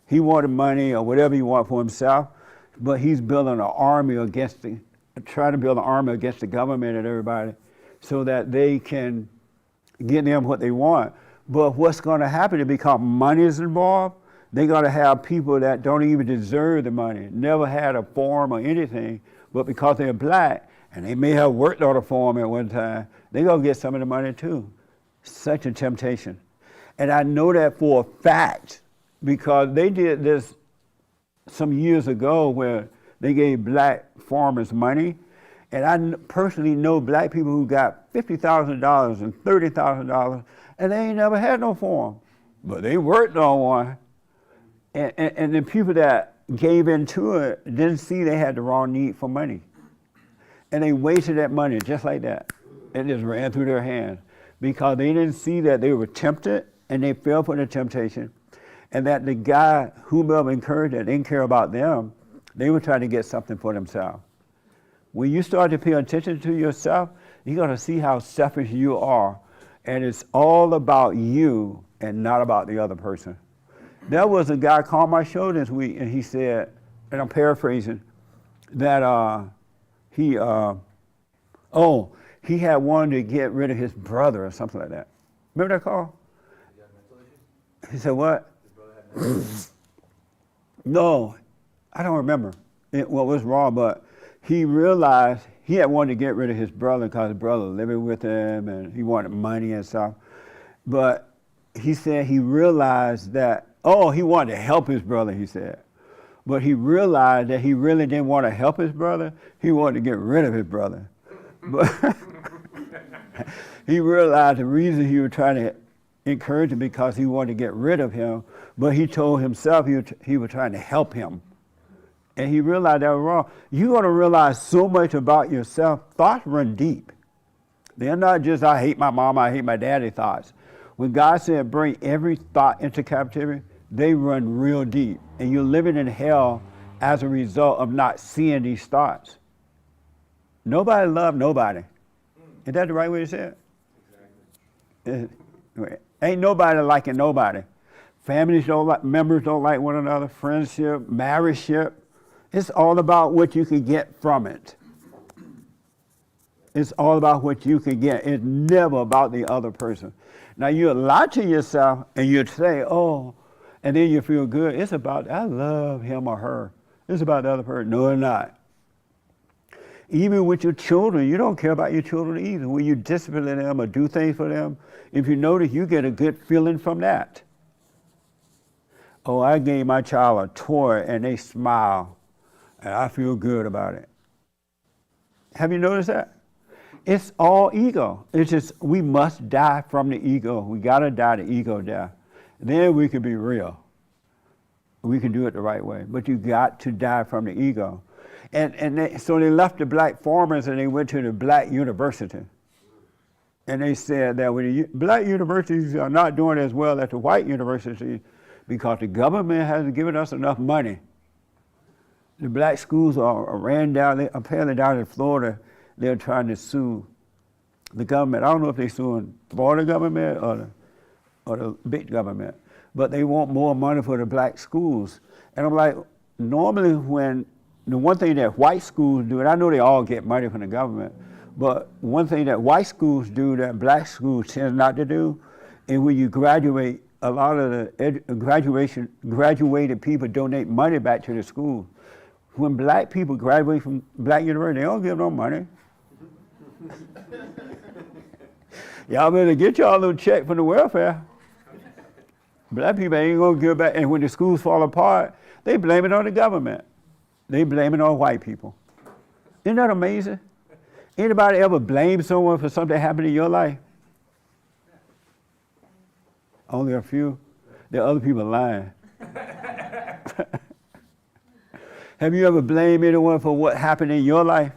He wanted money or whatever he wanted for himself, but he's building an army trying to build an army against the government and everybody so that they can get them what they want. But what's going to happen is because money is involved, they're going to have people that don't even deserve the money, never had a farm or anything, but because they're black, and they may have worked on a farm at one time, they're going to get some of the money too. Such a temptation. And I know that for a fact because they did this some years ago where they gave black farmers money. And I personally know black people who got $50,000 and $30,000 and they ain't never had no farm, but they worked on one. And the people that gave into it didn't see they had the wrong need for money. And they wasted that money just like that. It just ran through their hands because they didn't see that they were tempted and they fell for the temptation. And that the guy, whomever encouraged it, didn't care about them. They were trying to get something for themselves. When you start to pay attention to yourself, you're going to see how selfish you are. And it's all about you and not about the other person. There was a guy called my show this week, and he said, and I'm paraphrasing, that he had wanted to get rid of his brother or something like that. Remember that call? He said, what? No, I don't remember what was wrong, but he realized he had wanted to get rid of his brother because his brother was living with him and he wanted money and stuff. But he said he realized that, he wanted to help his brother, he said. But he realized that he really didn't want to help his brother. He wanted to get rid of his brother. But he realized the reason he was trying to encourage him because he wanted to get rid of him, but he told himself he was trying to help him. And he realized that was wrong. You're going to realize so much about yourself. Thoughts run deep. They're not just, I hate my mama, I hate my daddy thoughts. When God said bring every thought into captivity, they run real deep. And you're living in hell as a result of not seeing these thoughts. Nobody loved nobody. Is that the right way to say it? Ain't nobody liking nobody. Families don't like, members don't like one another, friendship, marriageship. It's all about what you can get from it. It's all about what you can get. It's never about the other person. Now you lie to yourself and you say, and then you feel good. It's about, I love him or her. It's about the other person. No, it's not. Even with your children, you don't care about your children either. When you discipline them or do things for them, if you notice, you get a good feeling from that. I gave my child a toy and they smile, and I feel good about it. Have you noticed that? It's all ego. It's just, we must die from the ego. We got to die the ego death. Then we can be real. We can do it the right way. But you got to die from the ego. So they left the black farmers and they went to the black university. And they said that when the black universities are not doing as well as the white universities because the government hasn't given us enough money. The black schools are ran down. Apparently down in Florida, they're trying to sue the government. I don't know if they're suing Florida government or the big government, but they want more money for the black schools. And I'm like, normally when the one thing that white schools do, and I know they all get money from the government, but one thing that white schools do that black schools tend not to do, is when you graduate, a lot of the graduated people donate money back to the school. When black people graduate from black university, they don't give no money. Y'all better get y'all a little check from the welfare. Black people ain't gonna give back, and when the schools fall apart, they blame it on the government. They blame it on white people. Isn't that amazing? Anybody ever blame someone for something that happened in your life? Only a few. The other people lying. Have you ever blamed anyone for what happened in your life?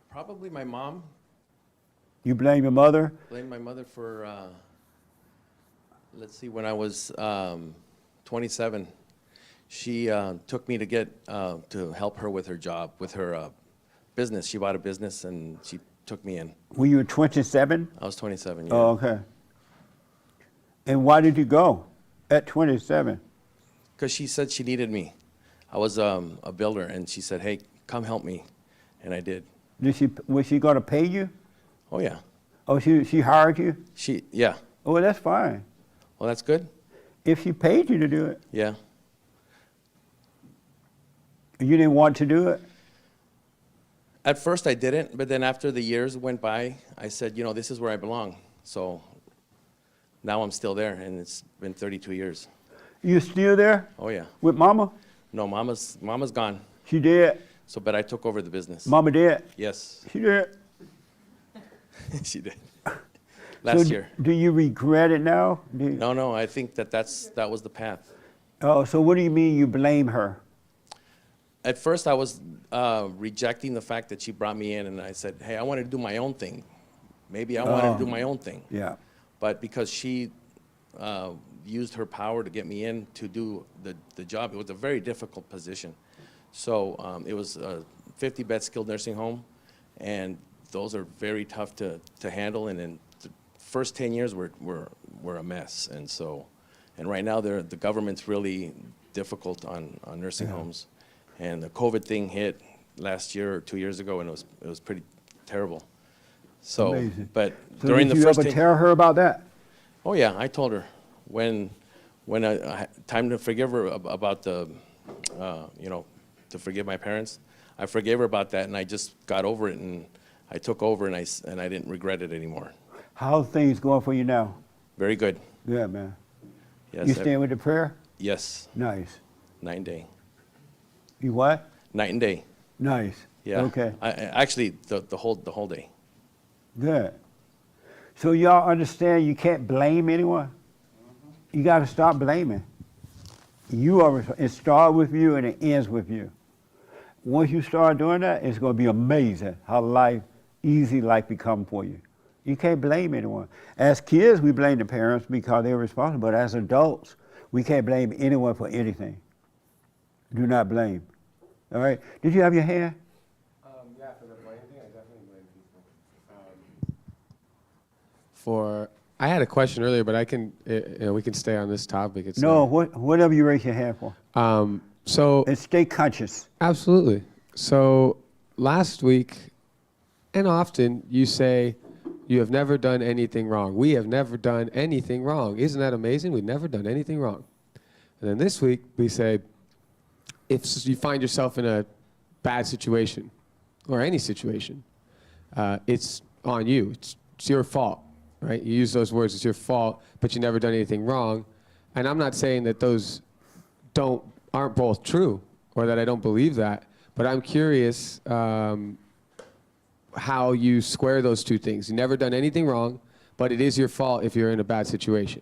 Probably my mom. You blame your mother? Blame my mother for, let's see, when I was 27, she took me to to help her with her job, with her business. She bought a business and she took me in. When you were 27? I was 27, yeah. Oh, okay. And why did you go at 27? Because she said she needed me. I was a builder, and she said, hey, come help me. And I did. Was she going to pay you? Oh, yeah. Oh, she hired you? Yeah. Oh, well, that's fine. Well, that's good. If she paid you to do it. Yeah. You didn't want to do it? At first I didn't, but then after the years went by, I said, you know, this is where I belong. So now I'm still there, and it's been 32 years. You still there? Oh, yeah. With Mama? No, Mama's gone. She did? So, but I took over the business. Mama did? Yes. She did? She did. Last year. Do you regret it now? No, I think that was the path. Oh, so what do you mean you blame her? At first I was rejecting the fact that she brought me in, and I said, hey, I want to do my own thing. Maybe I want to do my own thing. Yeah. But because she used her power to get me in to do the job, it was a very difficult position. So it was a 50-bed skilled nursing home, and those are very tough to handle. And then the first 10 years were a mess. And right now the government's really difficult on nursing homes. And the COVID thing hit last year or 2 years ago, and it was pretty terrible. So, Amazing. but So during did the you first ever tell her about that? Oh yeah, I told her when time to forgive her about the, to forgive my parents. I forgave her about that, and I just got over it, and I took over, and I didn't regret it anymore. How's things going for you now? Very good. Yeah, man. Yes. You staying with the prayer? Yes. Nice. Night and day. You what? Night and day. Nice. Yeah. Okay. Actually, the whole day. Good. So y'all understand you can't blame anyone? You got to stop blaming. You are. It starts with you and it ends with you. Once you start doing that, it's going to be amazing how easy life becomes for you. You can't blame anyone. As kids, we blame the parents because they're responsible, but as adults, we can't blame anyone for anything. Do not blame. All right? Did you have your hand? Yeah, for the blame thing, I definitely blame people. I had a question earlier, but I can, we can stay on this topic. It's, No, whatever you raise your hand for. And stay conscious. Absolutely. So last week, and often, you say, you have never done anything wrong. We have never done anything wrong. Isn't that amazing? We've never done anything wrong. And then this week, we say, if you find yourself in a bad situation, or any situation, it's on you. It's your fault, right? You use those words, it's your fault, but you've never done anything wrong. And I'm not saying that those aren't both true, or that I don't believe that, but I'm curious how you square those two things. You've never done anything wrong, but it is your fault if you're in a bad situation.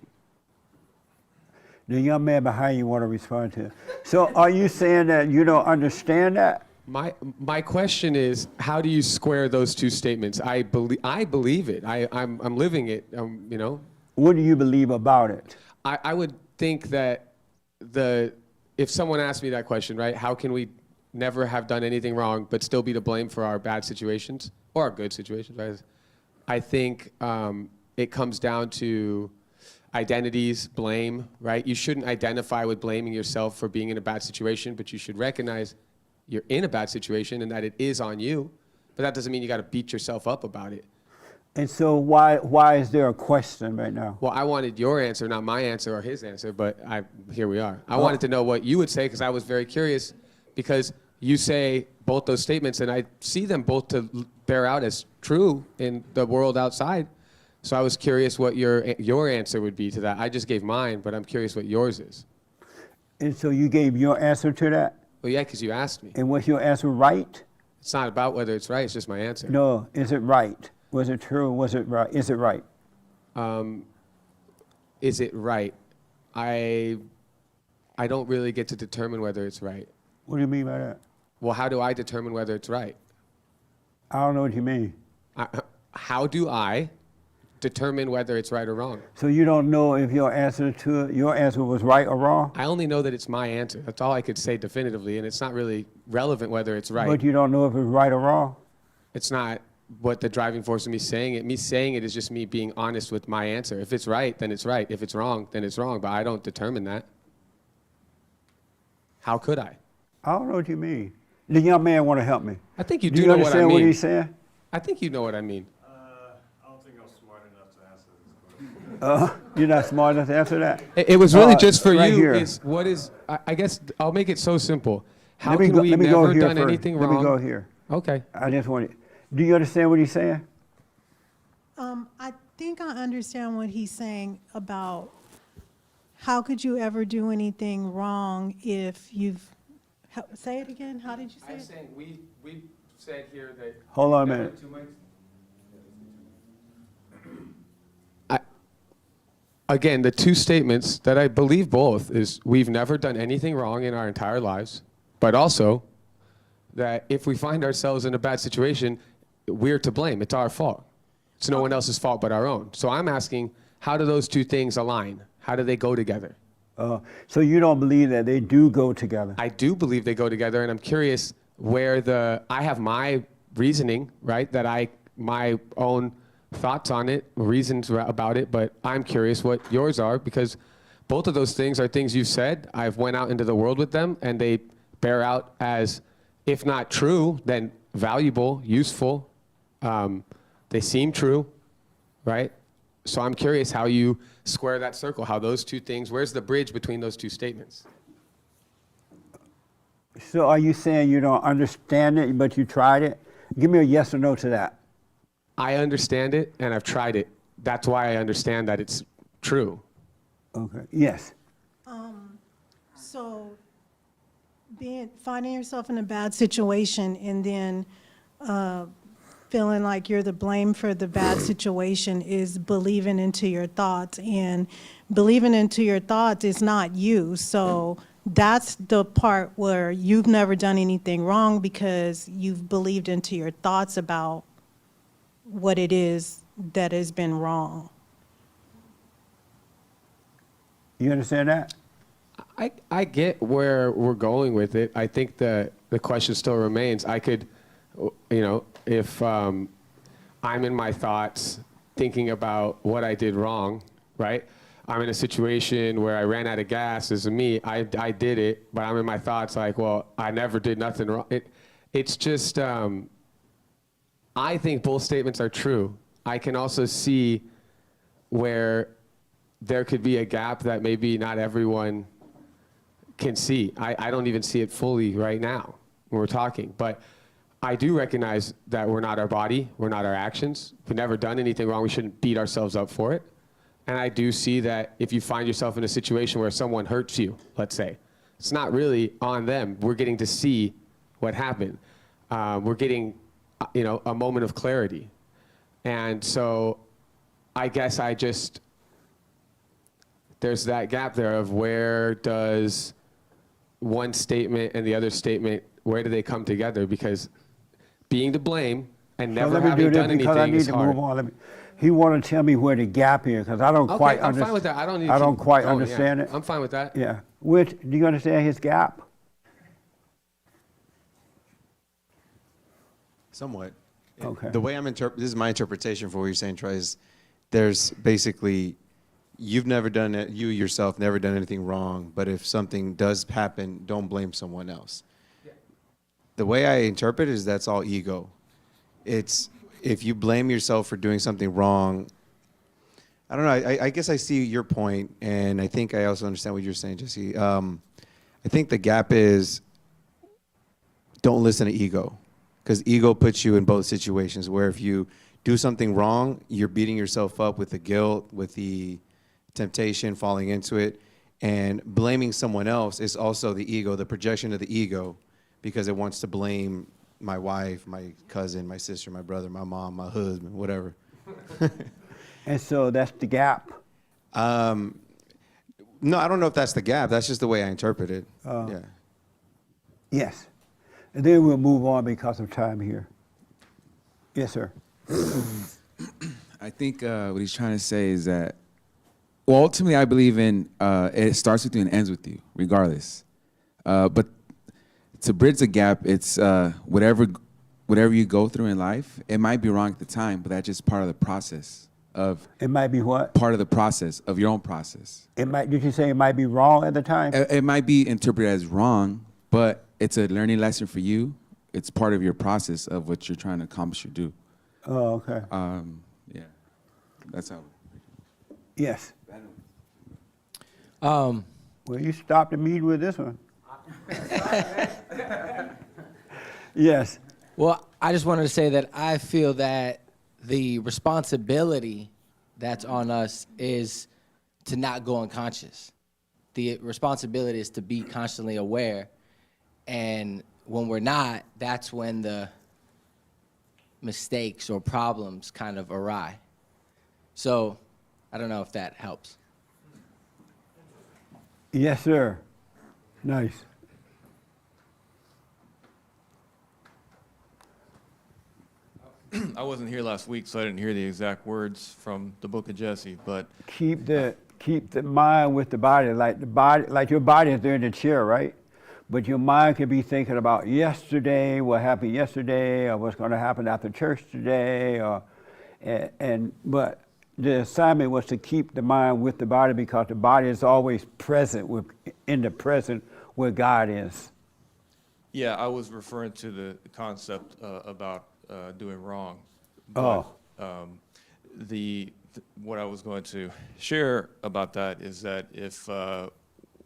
The young man behind you want to respond to it. So are you saying that you don't understand that? My question is, how do you square those two statements? I believe it. I'm living it. What do you believe about it? I would think that if someone asked me that question, right, how can we never have done anything wrong but still be to blame for our bad situations or our good situations, right? I think it comes down to identities, blame, right? You shouldn't identify with blaming yourself for being in a bad situation, but you should recognize you're in a bad situation and that it is on you. But that doesn't mean you got to beat yourself up about it. And so why is there a question right now? Well, I wanted your answer, not my answer or his answer, but here we are. I wanted to know what you would say because I was very curious because you say both those statements and I see them both to bear out as true in the world outside. So I was curious what your answer would be to that. I just gave mine, but I'm curious what yours is. And so you gave your answer to that? Well, yeah, because you asked me. And was your answer right? It's not about whether it's right, it's just my answer. No, is it right? Was it true? Was it right? Is it right? Is it right? I don't really get to determine whether it's right. What do you mean by that? Well, how do I determine whether it's right? I don't know what you mean. How do I determine whether it's right or wrong? So you don't know if your answer was right or wrong? I only know that it's my answer. That's all I could say definitively, and it's not really relevant whether it's right. But you don't know if it's right or wrong? It's not what the driving force of me saying it. Me saying it is just me being honest with my answer. If it's right, then it's right. If it's wrong, then it's wrong. But I don't determine that. How could I? I don't know what you mean. The young man want to help me. I think you do do know what I mean. What he's saying? I think you know what I mean. I don't think I'm smart enough to answer this question. You're not smart enough to answer that? It was really just for right you. here. I guess I'll make it so simple. How Let me can go- we let me go never here done first. anything Let wrong? me go here. Okay. I just want to. Do you understand what he's saying? I think I understand what he's saying about how could you ever do anything wrong if you've, say it again, how did you say I'm it? saying we said here that. Hold on a minute. Again, the two statements that I believe both is we've never done anything wrong in our entire lives, but also that if we find ourselves in a bad situation, we're to blame. It's our fault. It's no one else's fault but our own. So I'm asking, how do those two things align? How do they go together? So you don't believe that they do go together? I do believe they go together, and I'm curious where I have my reasoning, right, my own thoughts on it, reasons about it, but I'm curious what yours are because both of those things are things you've said. I've went out into the world with them, and they bear out as, if not true, then valuable, useful. They seem true, right? So I'm curious how you square that circle, how those two things, where's the bridge between those two statements? So are you saying you don't understand it, but you tried it? Give me a yes or no to that. I understand it, and I've tried it. That's why I understand that it's true. Okay. Yes. So finding yourself in a bad situation and then feeling like you're the blame for the bad situation is believing into your thoughts, and believing into your thoughts is not you. So that's the part where you've never done anything wrong because you've believed into your thoughts about what it is that has been wrong. You understand that? I get where we're going with it. I think the question still remains. I could, if I'm in my thoughts thinking about what I did wrong, right? I'm in a situation where I ran out of gas as me. I did it, but I'm in my thoughts like, well, I never did nothing wrong. It's just, I think both statements are true. I can also see where there could be a gap that maybe not everyone can see. I don't even see it fully right now when we're talking, but I do recognize that we're not our body, we're not our actions. We've never done anything wrong, we shouldn't beat ourselves up for it. And I do see that if you find yourself in a situation where someone hurts you, let's say, it's not really on them. We're getting to see what happened. We're getting, a moment of clarity. And so I guess there's that gap there of where does one statement and the other statement, where do they come together? Because being to blame and never having done anything is hard. Move on. He want to tell me where the gap is because I don't quite understand. I'm fine with that. I don't need I don't quite going, understand yeah. it. I'm fine with that. Yeah. Do you understand his gap? Somewhat. Okay. The way this is my interpretation for what you're saying, Troy, is there's basically, you've never done it, you yourself never done anything wrong, but if something does happen, don't blame someone else. The way I interpret it is that's all ego. It's, if you blame yourself for doing something wrong, I don't know, I guess I see your point, and I think I also understand what you're saying, Jesse. I think the gap is, don't listen to ego, because ego puts you in both situations where if you do something wrong, you're beating yourself up with the guilt, with the temptation, falling into it, and blaming someone else is also the ego, the projection of the ego, because it wants to blame my wife, my cousin, my sister, my brother, my mom, my husband, whatever. And so that's the gap. No, I don't know if that's the gap. That's just the way I interpret it. Yeah. Yes. And then we'll move on because of time here. Yes, sir. I think what he's trying to say is that, well, ultimately, I believe in it starts with you and ends with you, regardless. But to bridge the gap, it's whatever you go through in life, it might be wrong at the time, but that's just part of the process of. It might be what? Part of the process of your own process. It might. Did you say it might be wrong at the time? It might be interpreted as wrong, but it's a learning lesson for you. It's part of your process of what you're trying to accomplish or do. Oh, okay. Yeah, that's how. Yes. Well, you stopped the meeting with this one. Yes. Well, I just wanted to say that I feel that the responsibility that's on us is to not go unconscious. The responsibility is to be constantly aware. And when we're not, that's when the mistakes or problems kind of awry. So I don't know if that helps. Yes, sir. Nice. I wasn't here last week, so I didn't hear the exact words from the book of Jesse, but Keep the mind with the body, like your body is there in the chair, right? But your mind could be thinking about yesterday, what happened yesterday, or what's going to happen after church today, but the assignment was to keep the mind with the body because the body is always present in the present where God is. yeah, I was referring to the concept about doing wrong. But, what I was going to share about that is that if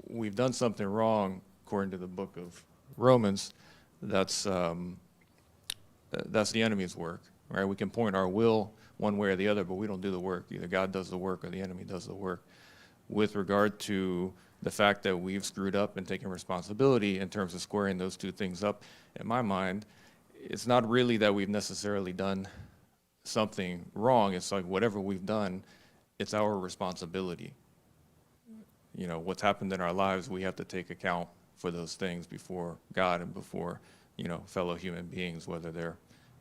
we've done something wrong, according to the book of Romans, that's the enemy's work, right? We can point our will one way or the other, but we don't do the work. Either God does the work or the enemy does the work. With regard to the fact that we've screwed up and taken responsibility in terms of squaring those two things up, in my mind, it's not really that we've necessarily done something wrong. It's like whatever we've done, it's our responsibility. You know, what's happened in our lives, we have to take account for those things before God and before, fellow human beings, whether they're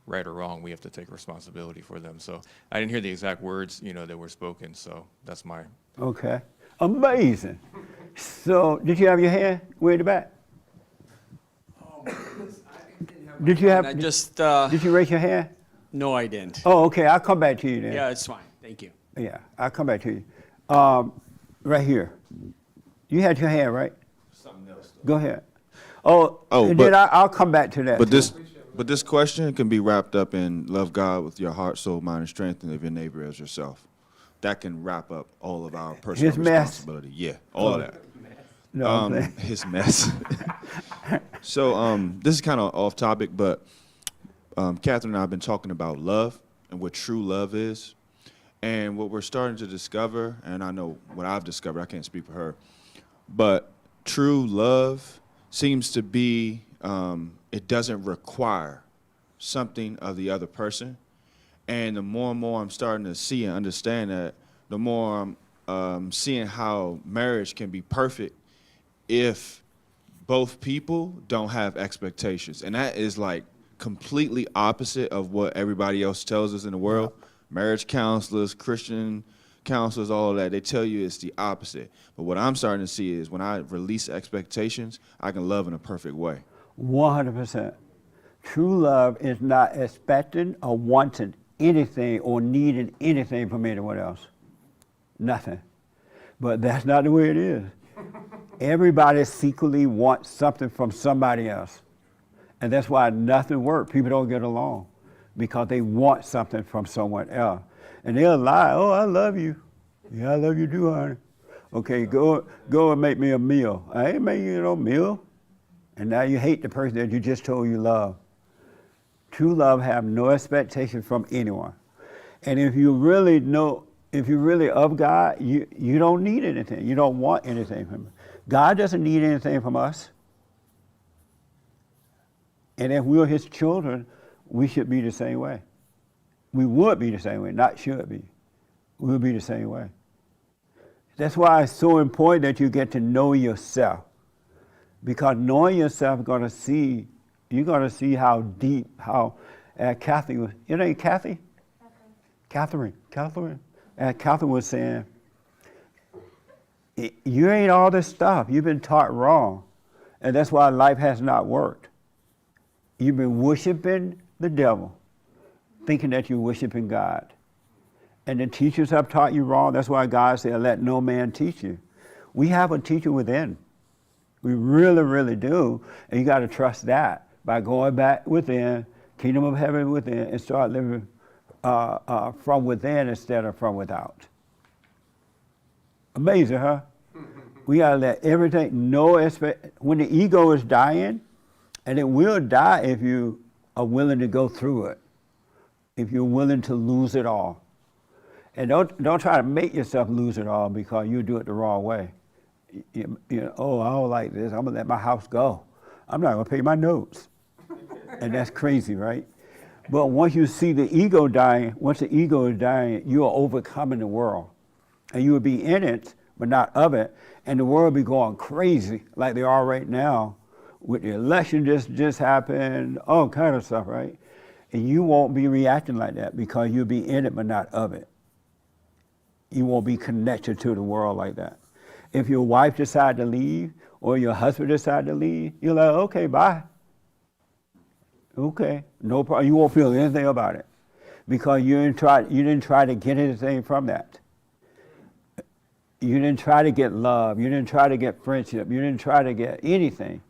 right or wrong, we have to take responsibility for them. So I didn't hear the exact words, that were spoken, so that's my... Okay. Amazing. So, did you have your hand way in the back? Did you have? Did you raise your hand? No, I didn't. Oh, okay. I'll come back to you then. Yeah, it's fine. Thank you. Yeah, I'll come back to you. Right here. You had your hand, right? Something else. Go ahead. And then I'll come back to that. But this question can be wrapped up in love God with your heart, soul, mind, and strength, and love your neighbor as yourself. That can wrap up all of our personal responsibility. Yeah, all of that. No, his mess. So this is kind of off topic, but Catherine and I have been talking about love and what true love is. And what we're starting to discover, and I know what I've discovered, I can't speak for her, but true love seems to be, it doesn't require something of the other person. And the more and more I'm starting to see and understand that, the more I'm seeing how marriage can be perfect if both people don't have expectations. And that is like completely opposite of what everybody else tells us in the world. Marriage counselors, Christian counselors, all of that, they tell you it's the opposite. But what I'm starting to see is when I release expectations, I can love in a perfect way. 100%. True love is not expecting or wanting anything or needing anything from anyone else. Nothing. But that's not the way it is. Everybody secretly wants something from somebody else. And that's why nothing works. People don't get along because they want something from someone else. And they'll lie, oh, I love you. Yeah, I love you too, honey. Okay, go and make me a meal. I ain't making you no meal. And now you hate the person that you just told you love. True love have no expectation from anyone. And if you really know, if you're really of God, you don't need anything. You don't want anything from him. God doesn't need anything from us. And if we're his children, we should be the same way. We would be the same way, not should be. We'll be the same way. That's why it's so important that you get to know yourself. Because knowing yourself, you're going to see how deep, how Kathy was, your name Kathy? Catherine. Catherine was saying, you ain't all this stuff. You've been taught wrong. And that's why life has not worked. You've been worshiping the devil, thinking that you're worshiping God. And the teachers have taught you wrong. That's why God said, let no man teach you. We have a teacher within. We really, really do. And you got to trust that by going back within, kingdom of heaven within, and start living from within instead of from without. Amazing, huh? We got to let everything, when the ego is dying, and it will die if you are willing to go through it, if you're willing to lose it all. And don't try to make yourself lose it all because you do it the wrong way. You know, oh, I don't like this. I'm going to let my house go. I'm not going to pay my notes. And that's crazy, right? But once you see the ego dying, once the ego is dying, you are overcoming the world. And you will be in it, but not of it. And the world will be going crazy like they are right now with the election just happened, all kind of stuff, right? And you won't be reacting like that because you'll be in it, but not of it. You won't be connected to the world like that. If your wife decides to leave or your husband decides to leave, you're like, okay, bye. Okay, no problem. You won't feel anything about it because you didn't try to get anything from that. You didn't try to get love. You didn't try to get friendship. You didn't try to get anything.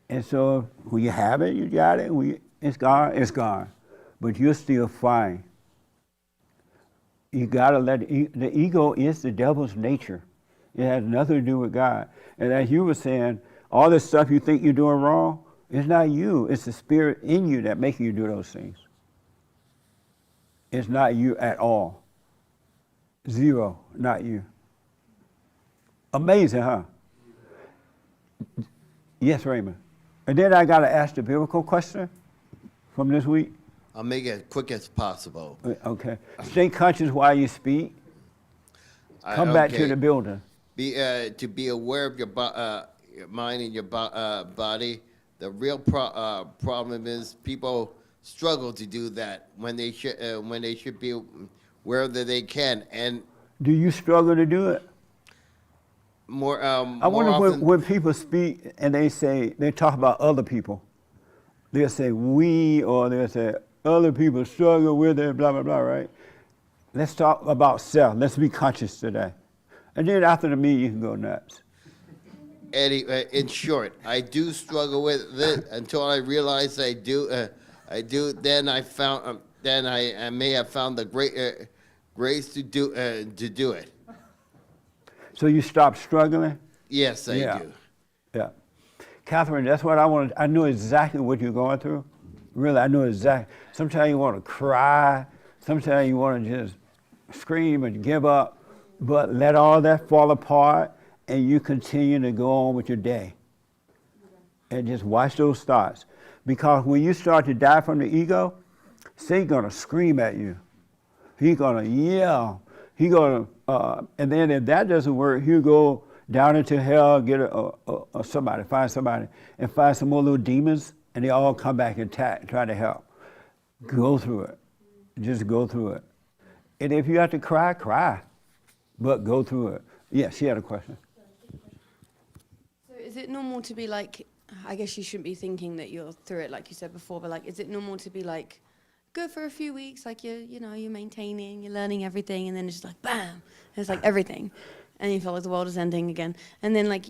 And so when you have it, you got it. It's gone. But you're still fine. You got to let the ego is the devil's nature. It has nothing to do with God. And as you were saying, all this stuff you think you're doing wrong, it's not you. It's the spirit in you that making you do those things. It's not you at all. Zero, not you. Amazing, huh? Yes, Raymond. And then I got to ask the biblical question from this week. I'll make it as quick as possible. Okay. Stay conscious while you speak. Come back to the building. To be aware of your mind and your body. The real problem is people struggle to do that when they should be aware that they can. And do you struggle to do it? I wonder when people speak and they talk about other people. They'll say we, or they'll say other people struggle with it, blah, blah, blah, right? Let's talk about self. Let's be conscious today. And then after the meeting, you can go nuts. Eddie, in short, I do struggle with it until I realize I do. Then I may have found the grace to do it. So you stop struggling? Yes, I do. Yeah. Catherine, that's what I wanted. I knew exactly what you're going through. Really, I knew exactly. Sometimes you want to cry. Sometimes you want to just scream and give up. But let all that fall apart and you continue to go on with your day. And just watch those thoughts. Because when you start to die from the ego, Satan's going to scream at you. He's going to yell. He's going to, and then if that doesn't work, he'll go down into hell, get somebody, find somebody, and find some more little demons, and they all come back and try to help. Go through it. Just go through it. And if you have to cry, cry. But go through it. Yeah, she had a question. So is it normal to be like, I guess you shouldn't be thinking that you're through it like you said before, but like, is it normal to be like good for a few weeks, like you're maintaining, you're learning everything, and then it's just like bam, it's like everything, and you feel like the world is ending again, and then like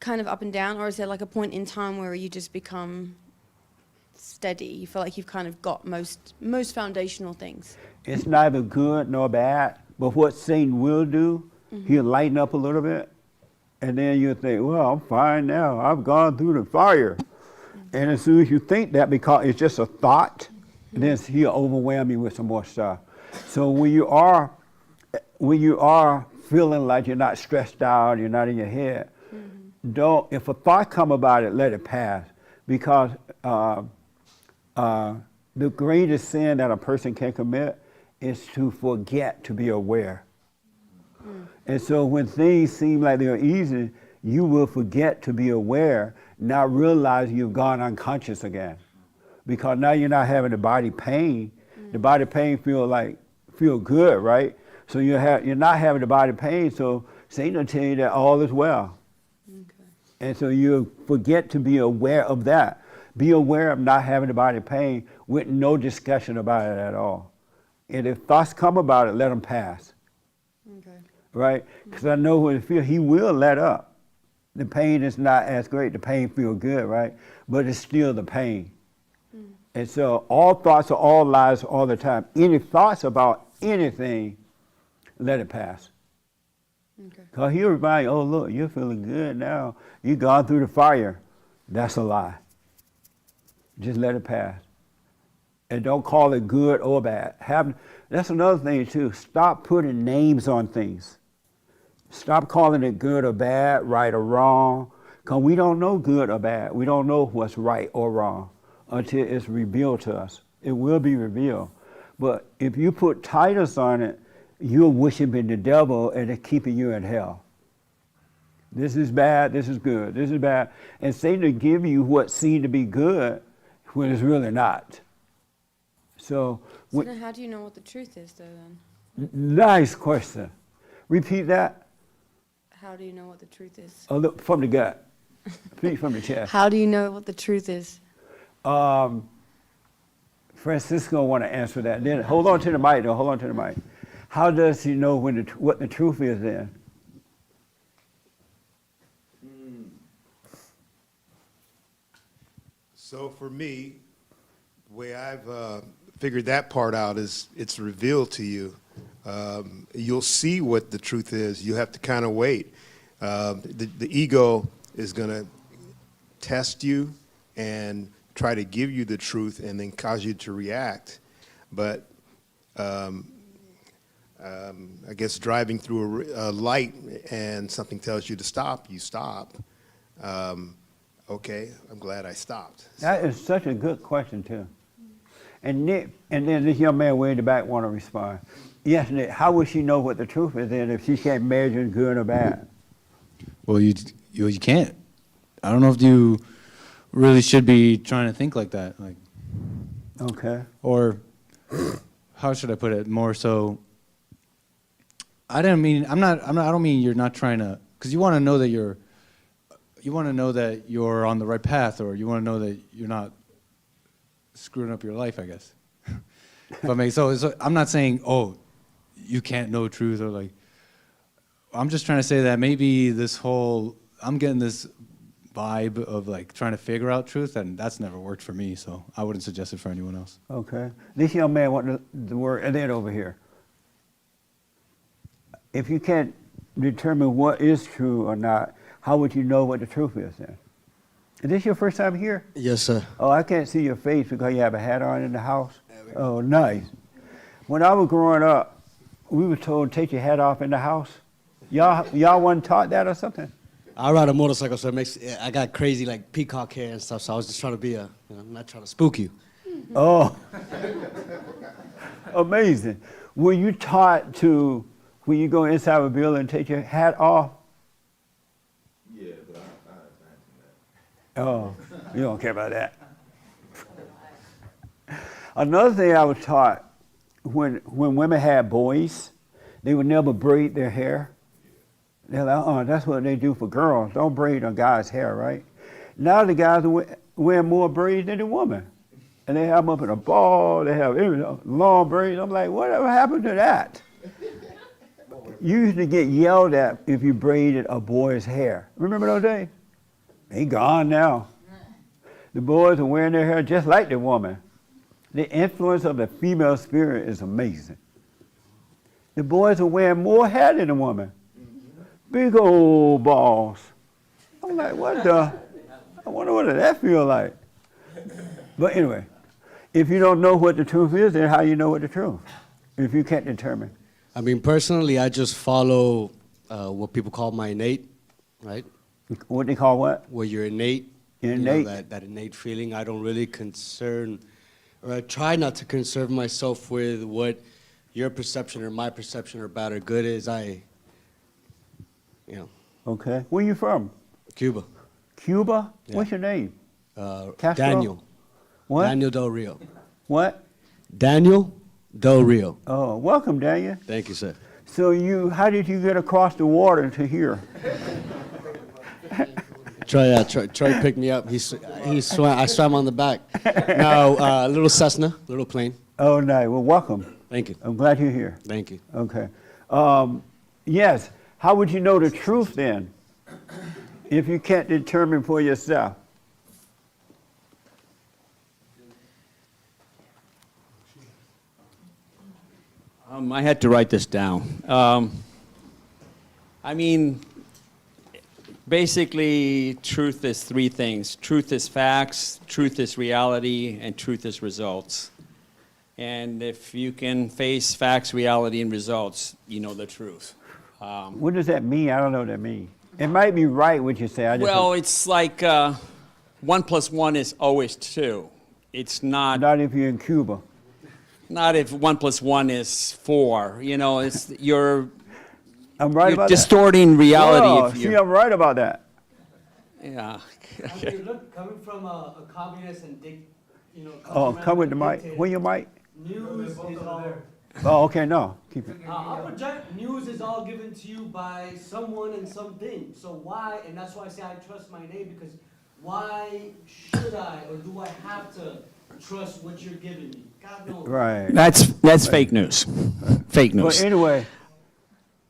kind of up and down, or is there like a point in time where you just become steady? You feel like you've kind of got most foundational things. It's neither good nor bad, but what Satan will do, he'll lighten up a little bit, and then you'll think, well, I'm fine now. I've gone through the fire. And as soon as you think that, because it's just a thought, then he'll overwhelm you with some more stuff. So when you are feeling like you're not stressed out, you're not in your head, if a thought come about it, let it pass. Because the greatest sin that a person can commit is to forget to be aware. And so when things seem like they're easy, you will forget to be aware, not realize you've gone unconscious again. Because now you're not having the body pain. The body pain feel good, right? So you're not having the body pain, so Satan will tell you that all is well. And so you forget to be aware of that. Be aware of not having the body pain with no discussion about it at all. And if thoughts come about it, let them pass. Right? Because I know when it feels, he will let up. The pain is not as great. The pain feels good, right? But it's still the pain. And so all thoughts are all lies all the time. Any thoughts about anything, let it pass. Because he'll remind you, oh, look, you're feeling good now. You've gone through the fire. That's a lie. Just let it pass. And don't call it good or bad. That's another thing, too. Stop putting names on things. Stop calling it good or bad, right or wrong, because we don't know good or bad. We don't know what's right or wrong until it's revealed to us. It will be revealed. But if you put titles on it, you're worshiping the devil and it's keeping you in hell. This is bad, this is good, this is bad. And Satan will give you what seemed to be good when it's really not. So then how do you know what the truth is, though, then? Nice question. Repeat that. How do you know what the truth is? Oh, look, from the gut. Speak from the chest. How do you know what the truth is? Francisco want to answer that. Then hold on to the mic, though. Hold on to the mic. How does he know what the truth is then? So for me, the way I've figured that part out is it's revealed to you. You'll see what the truth is. You have to kind of wait. The ego is going to test you and try to give you the truth and then cause you to react. But I guess driving through a light and something tells you to stop, you stop. Okay, I'm glad I stopped. That is such a good question, too. And Nick, and then this young man way in the back want to respond. Yes, Nick, how would she know what the truth is then if she can't measure good or bad? Well, you can't. I don't know if you really should be trying to think like that. Like, okay. Or how should I put it? More so, I don't mean you're not trying to, because you want to know that you're on the right path, or you want to know that you're not screwing up your life, I guess. If I make so I'm not saying, oh, you can't know truth, or like, I'm just trying to say that maybe I'm getting this vibe of like trying to figure out truth, and that's never worked for me, so I wouldn't suggest it for anyone else. Okay. This young man want the word, and then over here. If you can't determine what is true or not, how would you know what the truth is then? Is this your first time here? Yes, sir. Oh, I can't see your face because you have a hat on in the house. Oh, nice. When I was growing up, we were told to take your hat off in the house. Y'all wasn't taught that or something? I ride a motorcycle, so I got crazy like peacock hair and stuff. So I was just trying to be not trying to spook you. Oh, amazing. Were you taught to, when you go inside a building, take your hat off? Yeah, but I Oh, you don't care about that. Another thing I was taught, when women had boys, they would never braid their hair. They're like, that's what they do for girls. Don't braid a guy's hair, right? Now the guys are wearing more braids than the woman. and they have them up in a ball. They have long braids. I'm like, whatever happened to that? You used to get yelled at if you braided a boy's hair. Remember those days? They gone now. The boys are wearing their hair just like the woman. The influence of the female spirit is amazing. The boys are wearing more hair than the woman. Big old balls. I'm like, what the? I wonder what that feel like. But anyway, if you don't know what the truth is, then how you know what the truth? If you can't determine. I mean, personally, I just follow what people call my innate, right? What they call what? Well, you're innate. Innate. You know, that innate feeling. I don't really or I try not to concern myself with what your perception or my perception or bad or good is. Okay. Where you from? Cuba. Cuba? Yeah. What's your name? Castro? Daniel. What? Daniel Del Rio. What? Daniel Del Rio. Oh, welcome, Daniel. Thank you, sir. So how did you get across the water to here? Troy picked me up. He swam. I swam on the back. No, little Cessna, little plane. Oh, nice. Well, welcome. Thank you. I'm glad you're here. Thank you. Okay. Yes. How would you know the truth then, if you can't determine for yourself? I had to write this down. I mean, basically, truth is three things. Truth is facts, truth is reality, and truth is results. And if you can face facts, reality, and results, you know the truth. What does that mean? I don't know what that means. It might be right what you say. Well, it's like 1 + 1 is always 2. It's not. Not if you're in Cuba. Not if 1 + 1 is 4. You know, it's I'm right about distorting reality. Oh, if you're, see, I'm right about that. Yeah. I mean, look, coming from a communist and Oh, come with the mic. Where your mic? News is all. Oh, okay, no. Keep it. I'll project. News is all given to you by someone and something. So why? And that's why I say I trust my name, because why should I or do I have to trust what you're giving me? God knows. Right. That's fake news. Fake news. But anyway,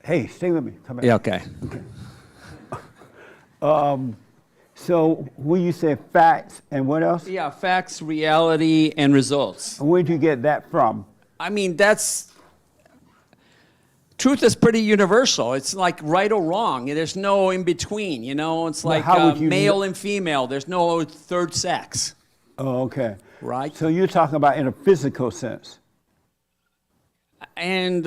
hey, stay with me. Come back. Yeah. Okay. So when you say facts and what else? Yeah, facts, reality, and results. Where'd you get that from? I mean, truth is pretty universal. It's like right or wrong. There's no in between, you know? It's like male and female. There's no third sex. Oh, okay. Right. So you're talking about in a physical sense. And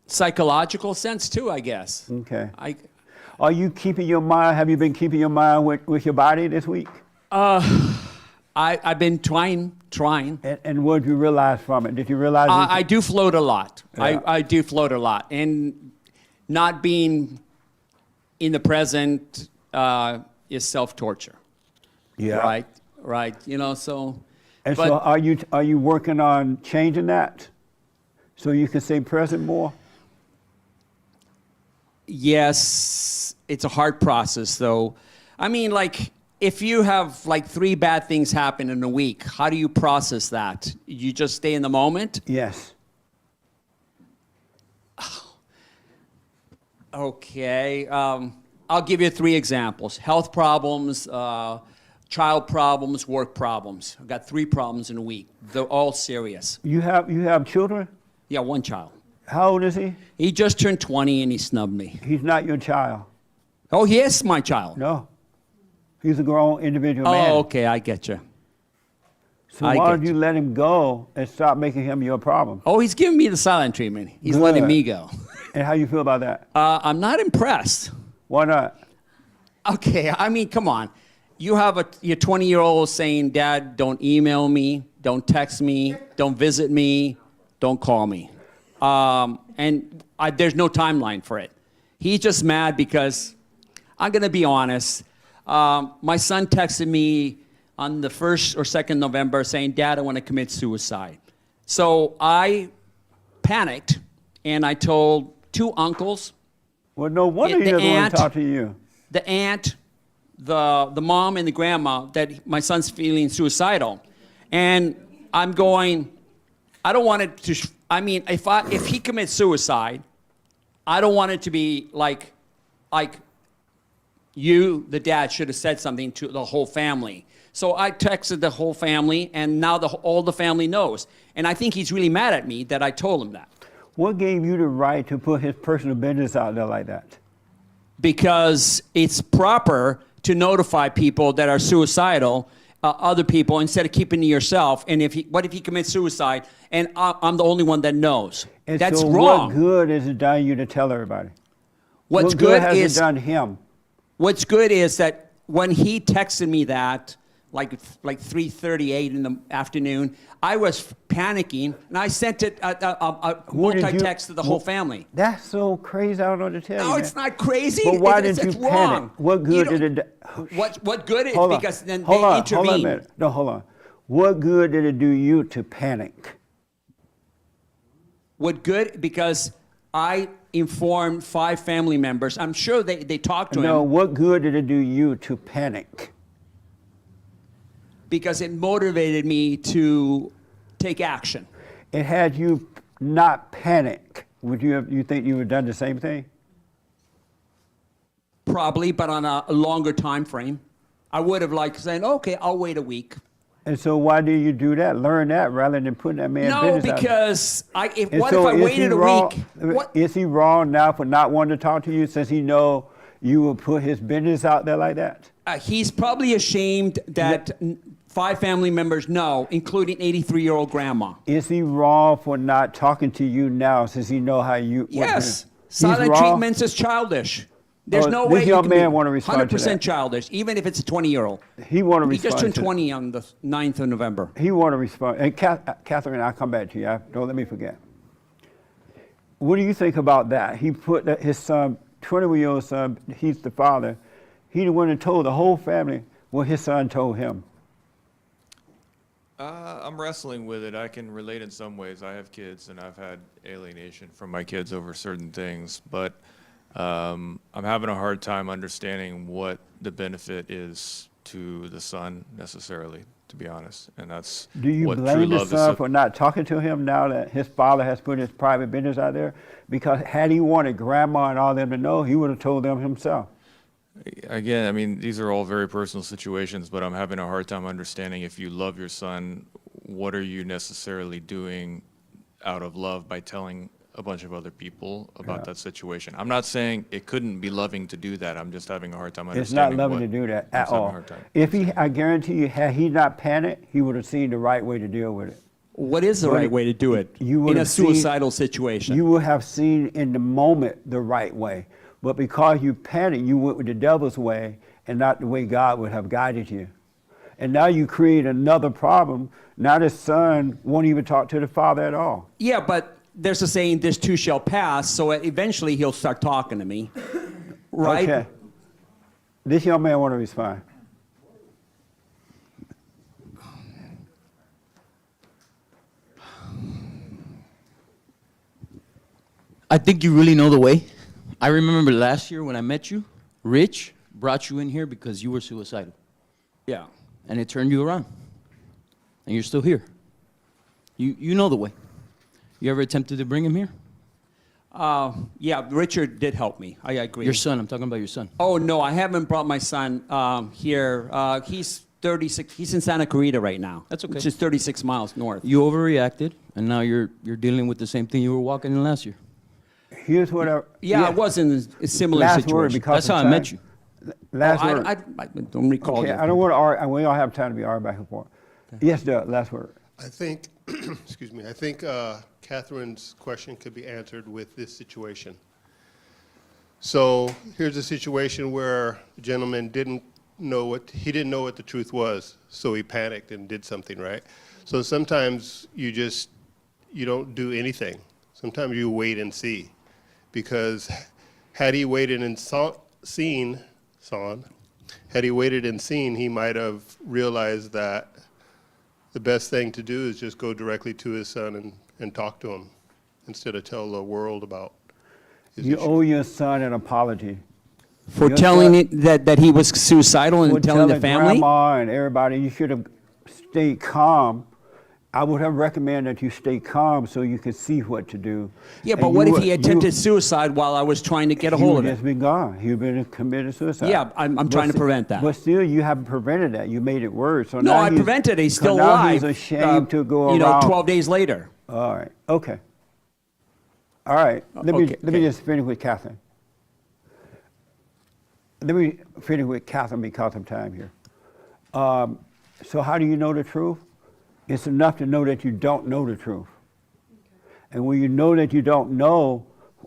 psychological sense too, I guess. Okay. Are you keeping your mind, have you been keeping your mind with your body this week? I've been trying. And what did you realize from it? Did you realize? I do float a lot. Yeah. I do float a lot. And not being in the present is self-torture. Yeah. Right. You know, so. And so are you working on changing that so you can stay present more? Yes, it's a hard process though. I mean, like, if you have like 3 bad things happen in a week, how do you process that? You just stay in the moment? Yes. Okay. I'll give you 3 examples. Health problems, child problems, work problems. I've got 3 problems in a week. They're all serious. You have children? Yeah, 1 child. How old is he? He just turned 20 and he snubbed me. He's not your child. Oh, he is my child. No. He's a grown individual man. Oh, okay, I get you. So why don't you let him go and stop making him your problem? Oh, he's giving me the silent treatment. He's letting me go. And how you feel about that? I'm not impressed. Why not? Okay, I mean, come on. You have your 20-year-old saying, Dad, don't email me, don't text me, don't visit me, don't call me. And there's no timeline for it. He's just mad because, I'm going to be honest, my son texted me on the 1st or 2nd November saying, Dad, I want to commit suicide. So I panicked and I told 2 uncles. Well, no wonder he doesn't want to talk to you. The aunt, the mom, and the grandma that my son's feeling suicidal. And I'm going, I don't want it to, I mean, if he commits suicide, I don't want it to be like you, the dad, should have said something to the whole family. So I texted the whole family, and now all the family knows. And I think he's really mad at me that I told him that. What gave you the right to put his personal business out there like that? Because it's proper to notify people that are suicidal, other people, instead of keeping to yourself. And what if he commits suicide and I'm the only one that knows? And That's so wrong. what good has it done you to tell everybody? What's what good has is it done him? What's good is that when he texted me that, like 3:38 in the afternoon, I was panicking, and I sent it a multi-text to the whole family. That's so crazy. I don't know what to tell you. No, man. it's not crazy. But why It's did you wrong. panic? What good did it do? What good is Hold on. because then Hold they on. intervene. Hold on a minute. No, hold on. What good did it do you to panic? What good? Because I informed 5 family members. I'm sure they talked to No, him. what good did it do you to panic? Because it motivated me to take action. It had you not panic. Would you think you would have done the same thing? Probably, but on a longer time frame. I would have liked saying, okay, I'll wait a week. And so why do you do that? Learn that rather than putting that man's No, business out there. because And what so if I is waited he a wrong- week? Is he wrong now for not wanting to talk to you since he know you will put his business out there like that? He's probably ashamed that 5 family members know, including 83-year-old grandma. Is he wrong for not talking to you now since he know how you? Yes, He's silent wrong? treatments is childish. There's Oh, no this way young you man can wanna be respond to 100% that. childish, even if it's a 20-year-old. He want to He respond just turned to 20 on the 9th of November. He want to respond. And Catherine, I'll come back to you. Don't let me forget. What do you think about that? He put his son, 21-year-old son, he's the father. He went and told the whole family what his son told him. I'm wrestling with it. I can relate in some ways. I have kids, and I've had alienation from my kids over certain things, but I'm having a hard time understanding what the benefit is to the son necessarily, to be honest. And that's Do you what true blame the love son is. for not talking to him now that his father has put his private business out there? Because had he wanted grandma and all them to know, he would have told them himself. Again, I mean, these are all very personal situations, but I'm having a hard time understanding if you love your son, what are you necessarily doing out of love by telling a bunch of other people about that situation? I'm not saying it couldn't be loving to do that. I'm just having a hard time It's not understanding. loving to do that I'm at just having a all. hard time. If he, I guarantee you, had he not panicked, he would have seen the right way to deal with it. What is the right way to do it You would in a have seen- suicidal situation? You would have seen in the moment the right way. But because you panicked, you went with the devil's way and not the way God would have guided you. And now you create another problem. Now the son won't even talk to the father at all. Yeah, but there's a saying, this too shall pass, so eventually he'll start talking to me, right? Okay. This young man want to respond. I think you really know the way. I remember last year when I met you, Rich brought you in here because you were suicidal. Yeah. And it turned you around. And you're still here. You know the way. You ever attempted to bring him here? Yeah, Richard did help me. I agree. Your son, I'm talking about your son. Oh, no, I haven't brought my son here. He's 36. He's in Santa Clarita right now. That's okay. Which is 36 miles north. You overreacted, and now you're dealing with the same thing you were walking in last year. Here's what I... Yeah, I was in a similar Last situation. word, because That's of how I time. met you. Last Oh, word. I don't recall. Okay, you. I don't want to argue. We don't have time to be arguing back and forth. Yes, Doug, last word. I think, excuse me, I think Catherine's question could be answered with this situation. So here's a situation where the gentleman didn't know what the truth was, so he panicked and did something, right? So sometimes you don't do anything. Sometimes you wait and see, because had he waited and seen, he might have realized that the best thing to do is just go directly to his son and talk to him instead of tell the world about his You issue. owe your son an apology. For Your telling son- it that he was suicidal For and telling the family? grandma and everybody, you should have stay calm, I would have recommended that you stay calm so you could see what to do. Yeah, And but what you if he would- attempted suicide while I was trying to get a he hold would of just it? been gone. He would have been committed suicide. Yeah, I'm But trying to sti- prevent that. But still, you haven't prevented that. You made it worse. So No, now I he's- prevented it. He's so still now alive. He's ashamed to go you around. know, 12 days later. All right. Okay. All right. Let me just finish with Catherine. Let me finish with Catherine because of time here. So how do you know the truth? It's enough to know that you don't know the truth. And when you know that you don't know,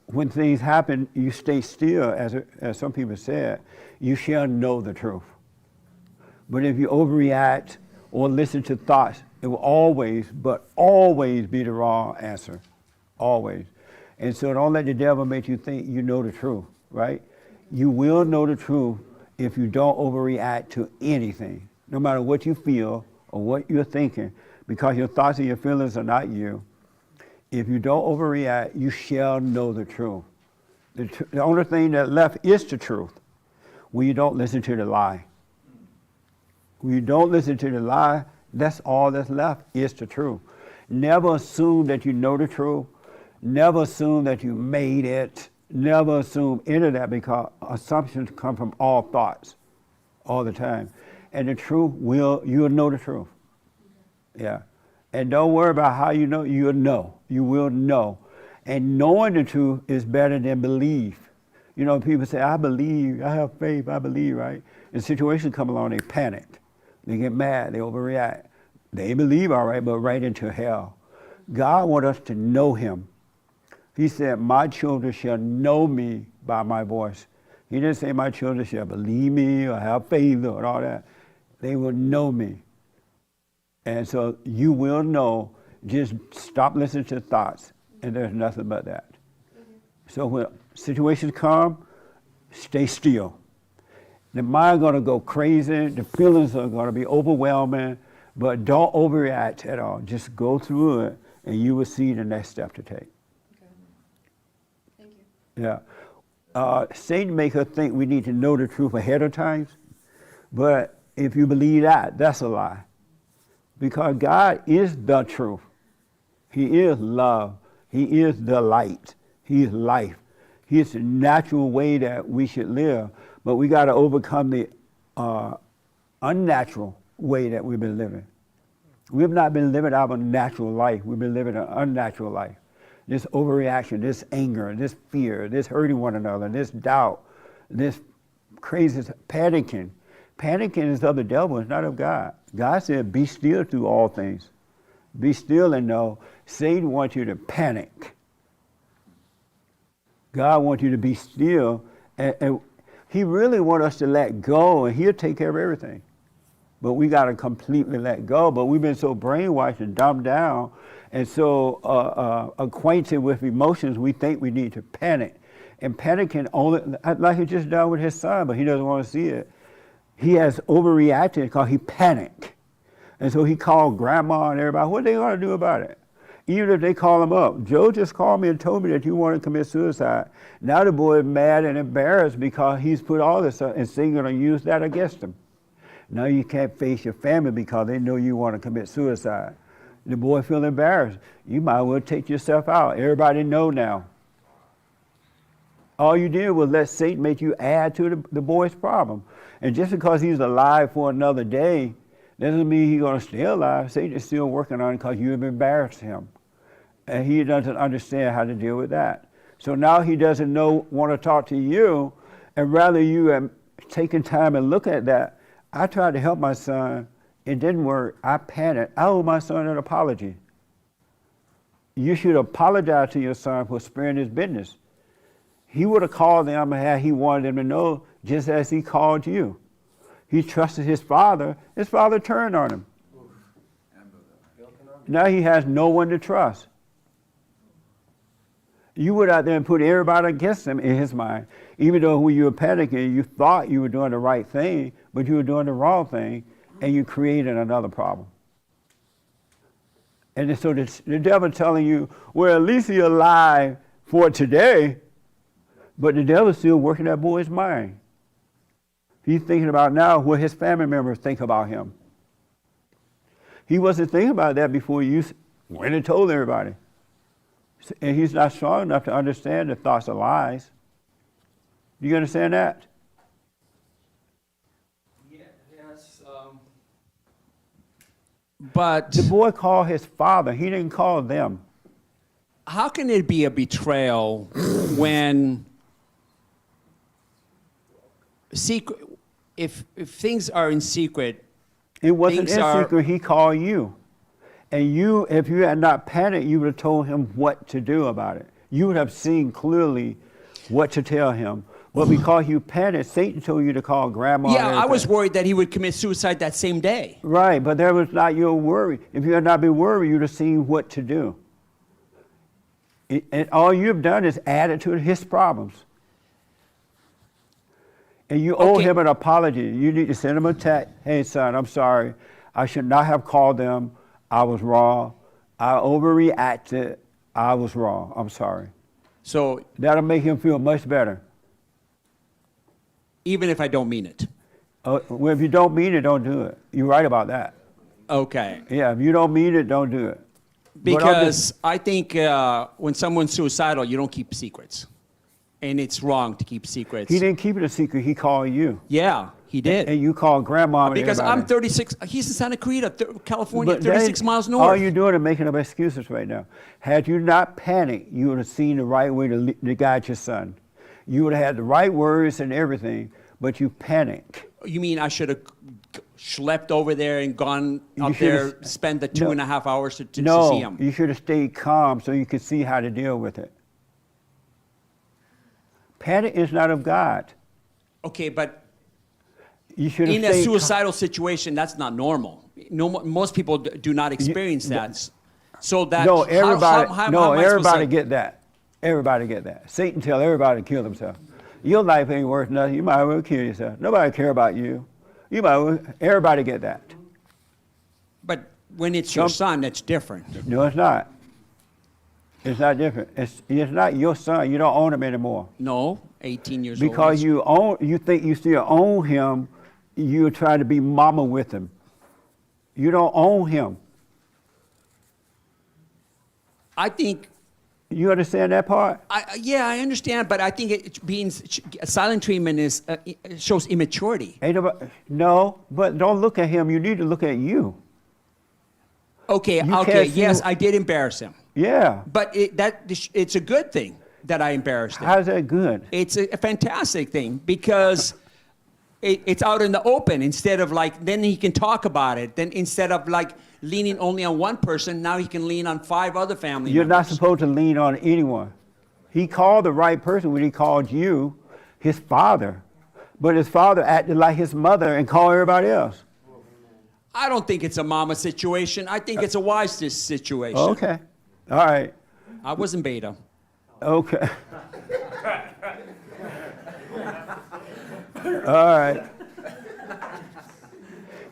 when things happen, you stay still, as some people said, you shall know the truth. But if you overreact or listen to thoughts, it will always be the wrong answer. Always. And so don't let the devil make you think you know the truth, right? You will know the truth if you don't overreact to anything, no matter what you feel or what you're thinking, because your thoughts and your feelings are not you. If you don't overreact, you shall know the truth. The only thing that left is the truth when you don't listen to the lie. When you don't listen to the lie, that's all that's left is the truth. Never assume that you know the truth. Never assume that you made it. Never assume any of that, because assumptions come from all thoughts all the time. And the truth you'll know the truth. Yeah. And don't worry about how you know, you'll know. You will know. And knowing the truth is better than belief. You know, people say, I believe, I have faith, I believe, right? And situations come along, they panic. They get mad, they overreact. They believe, all right, but right into hell. God wants us to know him. He said, my children shall know me by my voice. He didn't say my children shall believe me or have faith or all that. They will know me. And so you will know, just stop listening to thoughts, and there's nothing but that. So when situations come, stay still. The mind going to go crazy, the feelings are going to be overwhelming, but don't overreact at all. Just go through it, and you will see the next step to take. Thank you. Yeah. Satan make us think we need to know the truth ahead of time, but if you believe that, that's a lie. Because God is the truth. He is love. He is the light. He is life. He is the natural way that we should live, but we got to overcome the unnatural way that we've been living. We've not been living our natural life. We've been living an unnatural life. This overreaction, this anger, this fear, this hurting one another, this doubt, this crazy panicking. Panicking is of the devil, it's not of God. God said, be still through all things. Be still and know. Satan wants you to panic. God wants you to be still. And he really wants us to let go, and he'll take care of everything. But we got to completely let go. But we've been so brainwashed and dumbed down and so acquainted with emotions, we think we need to panic. And panicking only, like he just done with his son, but he doesn't want to see it. He has overreacted because he panicked. And so he called grandma and everybody. What are they going to do about it? Even if they call him up. Joe just called me and told me that you want to commit suicide. Now the boy is mad and embarrassed because he's put all this up, and Satan's going to use that against him. Now you can't face your family because they know you want to commit suicide. The boy feel embarrassed. You might as well take yourself out. Everybody know now. All you did was let Satan make you add to the boy's problem. And just because he's alive for another day, doesn't mean he's going to stay alive. Satan is still working on it because you have embarrassed him. And he doesn't understand how to deal with that. So now he doesn't want to talk to you, and rather you have taken time and look at that. I tried to help my son. It didn't work. I panicked. I owe my son an apology. You should apologize to your son for sparing his business. He would have called them and he wanted them to know, just as he called you. He trusted his father. His father turned on him. Now he has no one to trust. You went out there and put everybody against him in his mind. Even though when you were panicking, you thought you were doing the right thing, but you were doing the wrong thing, and you created another problem. And so the devil telling you, well, at least he's alive for today, but the devil's still working that boy's mind. He's thinking about now what his family members think about him. He wasn't thinking about that before you went and told everybody. And he's not strong enough to understand the thoughts of lies. Do you understand that? Yes. But the boy called his father. He didn't call them. how can it be a betrayal when secret? If things are in secret, It wasn't things in are- secret. He called you. And you, if you had not panicked, you would have told him what to do about it. You would have seen clearly what to tell him. But because you panicked, Satan told you to call grandma. Yeah, and I was everything. worried that he would commit suicide that same day. Right, but that was not your worry. If you had not been worried, you'd have seen what to do. And all you've done is added to his problems. And you owe him an apology. You need to send him a text. Hey, son, I'm sorry. I should not have called them. I was wrong. I overreacted. I was wrong. I'm sorry. So that'll make him feel much better. Even if I don't mean it. Well, if you don't mean it, don't do it. You're right about that. Okay. Yeah, if you don't mean it, don't do it. Because I think when someone's suicidal, you don't keep secrets. And it's wrong to keep secrets. He didn't keep it a secret. He called you. Yeah, he did. And you called grandma. And Because I'm everybody. 36. He's in Santa Clarita, California, But 36 miles north. All you're doing is making up excuses right now. Had you not panicked, you would have seen the right way to guide your son. You would have had the right words and everything, but you panicked. You mean I should have schlepped over there and gone You up should've- there, spend the No. 2.5 hours to see No, him? you should have stayed calm so you could see how to deal with it. Panic is not of God. Okay, but You should have in a stayed suicidal situation, that's not normal. No, most people do not experience that. So that No, everybody. how am no, I supposed everybody to- get that. Everybody get that. Satan tell everybody to kill themselves. Your life ain't worth nothing. You might as well kill yourself. Nobody care about you. You might as well. Everybody get that. But when it's your son, it's different. No, it's not. It's not different. It's not your son. You don't own him anymore. No, 18 years old. Because you think you still own him, you're trying to be mama with him. You don't own him. I think. You understand that part? Yeah, I understand, but I think silent treatment shows immaturity. No, but don't look at him. You need to look at you. Okay, You okay, can't see yes, who- I did embarrass him. Yeah. But it's a good thing that I embarrassed him. How's that good? It's a fantastic thing because it's out in the open instead of then he can talk about it. Then instead of leaning only on one person, now he can lean on 5 other family You're not members. supposed to lean on anyone. He called the right person when he called you, his father. But his father acted like his mother and called everybody else. I don't think it's a mama situation. I think it's a wise situation. Okay. All right. I wasn't beta. Okay. All right.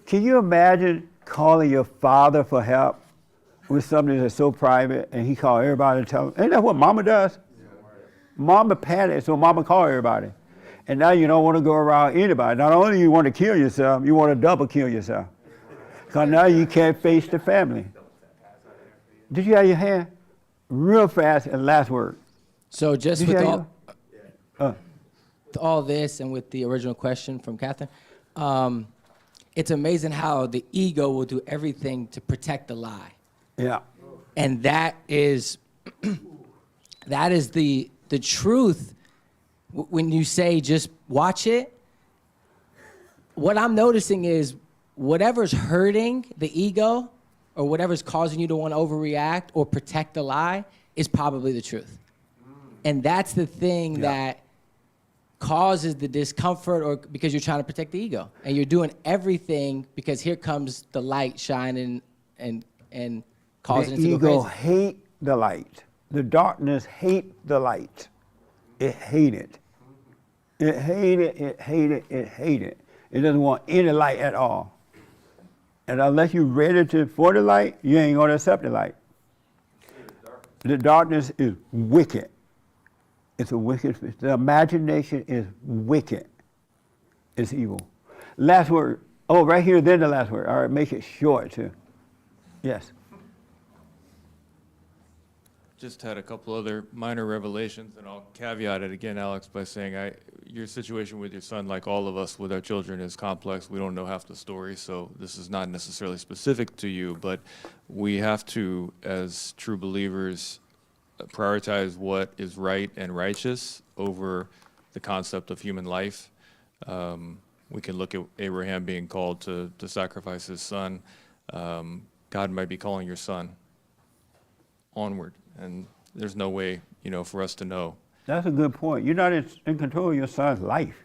Can you imagine calling your father for help with something that's so private and he called everybody to tell him? Ain't that what mama does? Mama panics, so mama call everybody. And now you don't want to go around anybody. Not only you want to kill yourself, you want to double kill yourself. Because now you can't face the family. Did you have your hand? Real fast and last word. So just Did you with have with all this and with the original question from Catherine, it's amazing how the ego will do everything to protect the lie. Yeah. And that is the truth. When you say just watch it, what I'm noticing is whatever's hurting the ego or whatever's causing you to want to overreact or protect the lie is probably the truth. And that's the thing that causes the discomfort or because you're trying to protect the ego. And you're doing everything because here comes the light shining and causing it the to go ego crazy. hate the light. The darkness hate the light. It hate it. It hate it, it hate it, it hate it. It doesn't want any light at all. And unless you're ready for the light, you ain't gonna accept the light. The darkness is wicked. It's a wicked, the imagination is wicked. It's evil. Last word. Oh, right here, then the last word. All right, make it short too. Yes. Just had a couple other minor revelations, and I'll caveat it again, Alex, by saying your situation with your son, like all of us with our children, is complex. We don't know half the story, so this is not necessarily specific to you, but we have to, as true believers, prioritize what is right and righteous over the concept of human life. We can look at Abraham being called to sacrifice his son. God might be calling your son onward, and there's no way, for us to know. That's a good point. You're not in control of your son's life.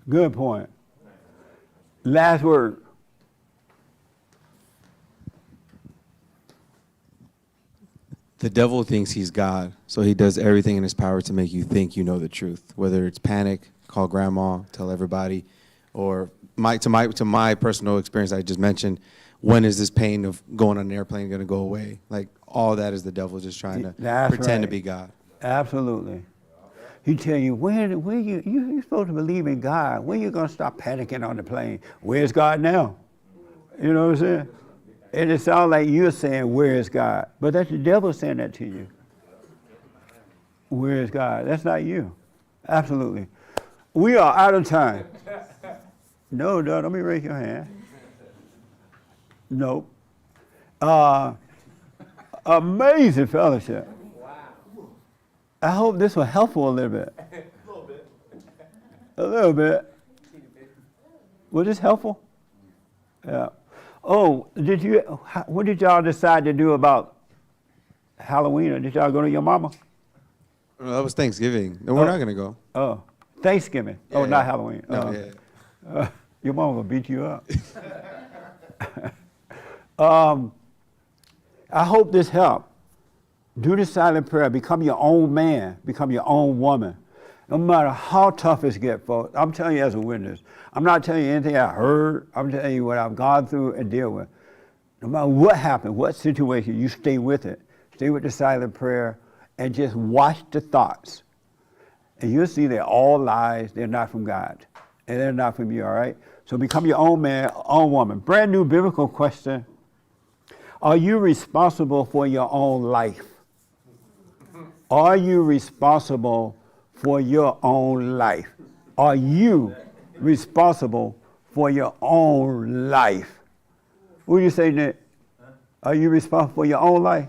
Good point. Last word. The devil thinks he's God, so he does everything in his power to make you think you know the truth. Whether it's panic, call grandma, tell everybody, or to my personal experience I just mentioned, when is this pain of going on an airplane going to go away? Like, all that is the devil just trying to pretend to be God. Absolutely. He tell you, when you're supposed to believe in God. When you going to stop panicking on the plane? Where's God now? You know what I'm saying? And it sounds like you're saying, where is God? But that's the devil saying that to you. Where is God? That's not you. Absolutely. We are out of time. No, don't let me raise your hand. Nope. Amazing fellowship. I hope this was helpful a little bit. A little bit. Was this helpful? Yeah. Oh, what did y'all decide to do about Halloween? Or did y'all go to your mama? Well, that was Thanksgiving. No, we're not going to go. Oh, Thanksgiving. Yeah, Not yeah. Halloween. No, Your mama will beat you up. I hope this helped. Do the silent prayer. Become your own man. Become your own woman. No matter how tough it gets, folks. I'm telling you as a witness. I'm not telling you anything I heard. I'm telling you what I've gone through and deal with. No matter what happened, what situation, you stay with it. Stay with the silent prayer and just watch the thoughts. And you'll see they're all lies. They're not from God. And they're not from you, all right? So become your own man, own woman. Brand new biblical question. Are you responsible for your own life? Are you responsible for your own life? Are you responsible for your own life? What do you say, Nick? Are you responsible for your own life?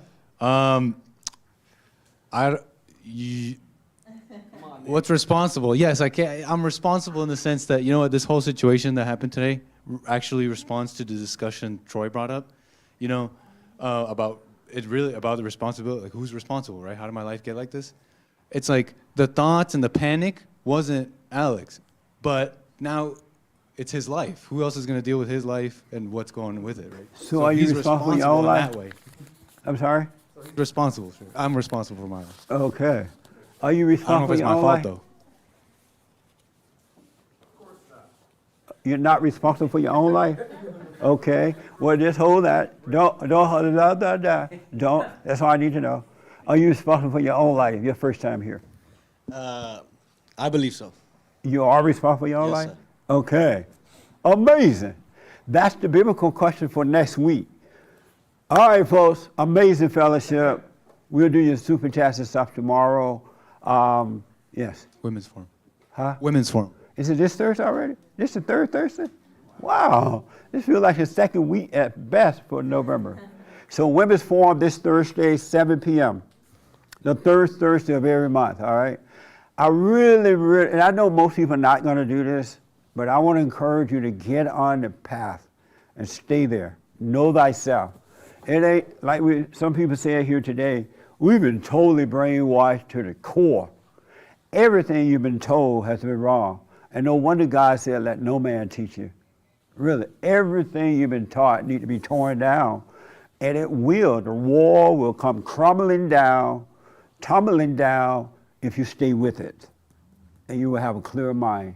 What's responsible? Yes, I'm responsible in the sense that, this whole situation that happened today actually responds to the discussion Troy brought up, about the responsibility, like who's responsible, right? How did my life get like this? It's like the thoughts and the panic wasn't Alex, but now it's his life. Who else is going to deal with his life and what's going with it, right? So are you responsible for your own life? That way. I'm sorry? Responsible. I'm responsible for my life. Okay. Are you I don't know responsible if for it's your my own fault, life? though. You're not responsible for your own life? Okay. Well, just hold that. Don't. That's all I need to know. Are you responsible for your own life, your first time here? I believe so. You are responsible for your own Yes, life? sir. Okay. Amazing. That's the biblical question for next week. All right, folks. Amazing fellowship. We'll do your super chats and stuff tomorrow. Yes. Women's Forum. Huh? Women's Forum. Is it this Thursday already? This the third Thursday? Wow. This feels like the second week at best for November. So Women's Forum this Thursday, 7 p.m. The third Thursday of every month, all right? I really, and I know most people are not going to do this, but I want to encourage you to get on the path and stay there. Know thyself. It ain't like some people say here today, we've been totally brainwashed to the core. Everything you've been told has been wrong. And no wonder God said, let no man teach you. Really, everything you've been taught needs to be torn down. And it will. The wall will come crumbling down, tumbling down if you stay with it. And you will have a clear mind.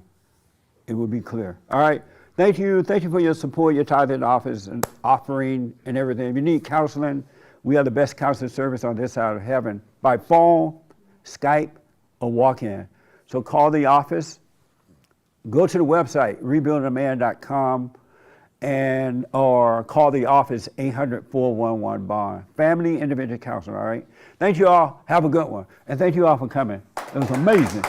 It will be clear. All right. Thank you. Thank you for your support, your tithing office and offering and everything. If you need counseling, we are the best counseling service on this side of heaven. By phone, Skype, or walk-in. So call the office. go to the website, rebuildingaman.com, and or call the office 800-411-BOND. Family Individual Counseling, all right? Thank you all. Have a good one. And thank you all for coming. It was amazing.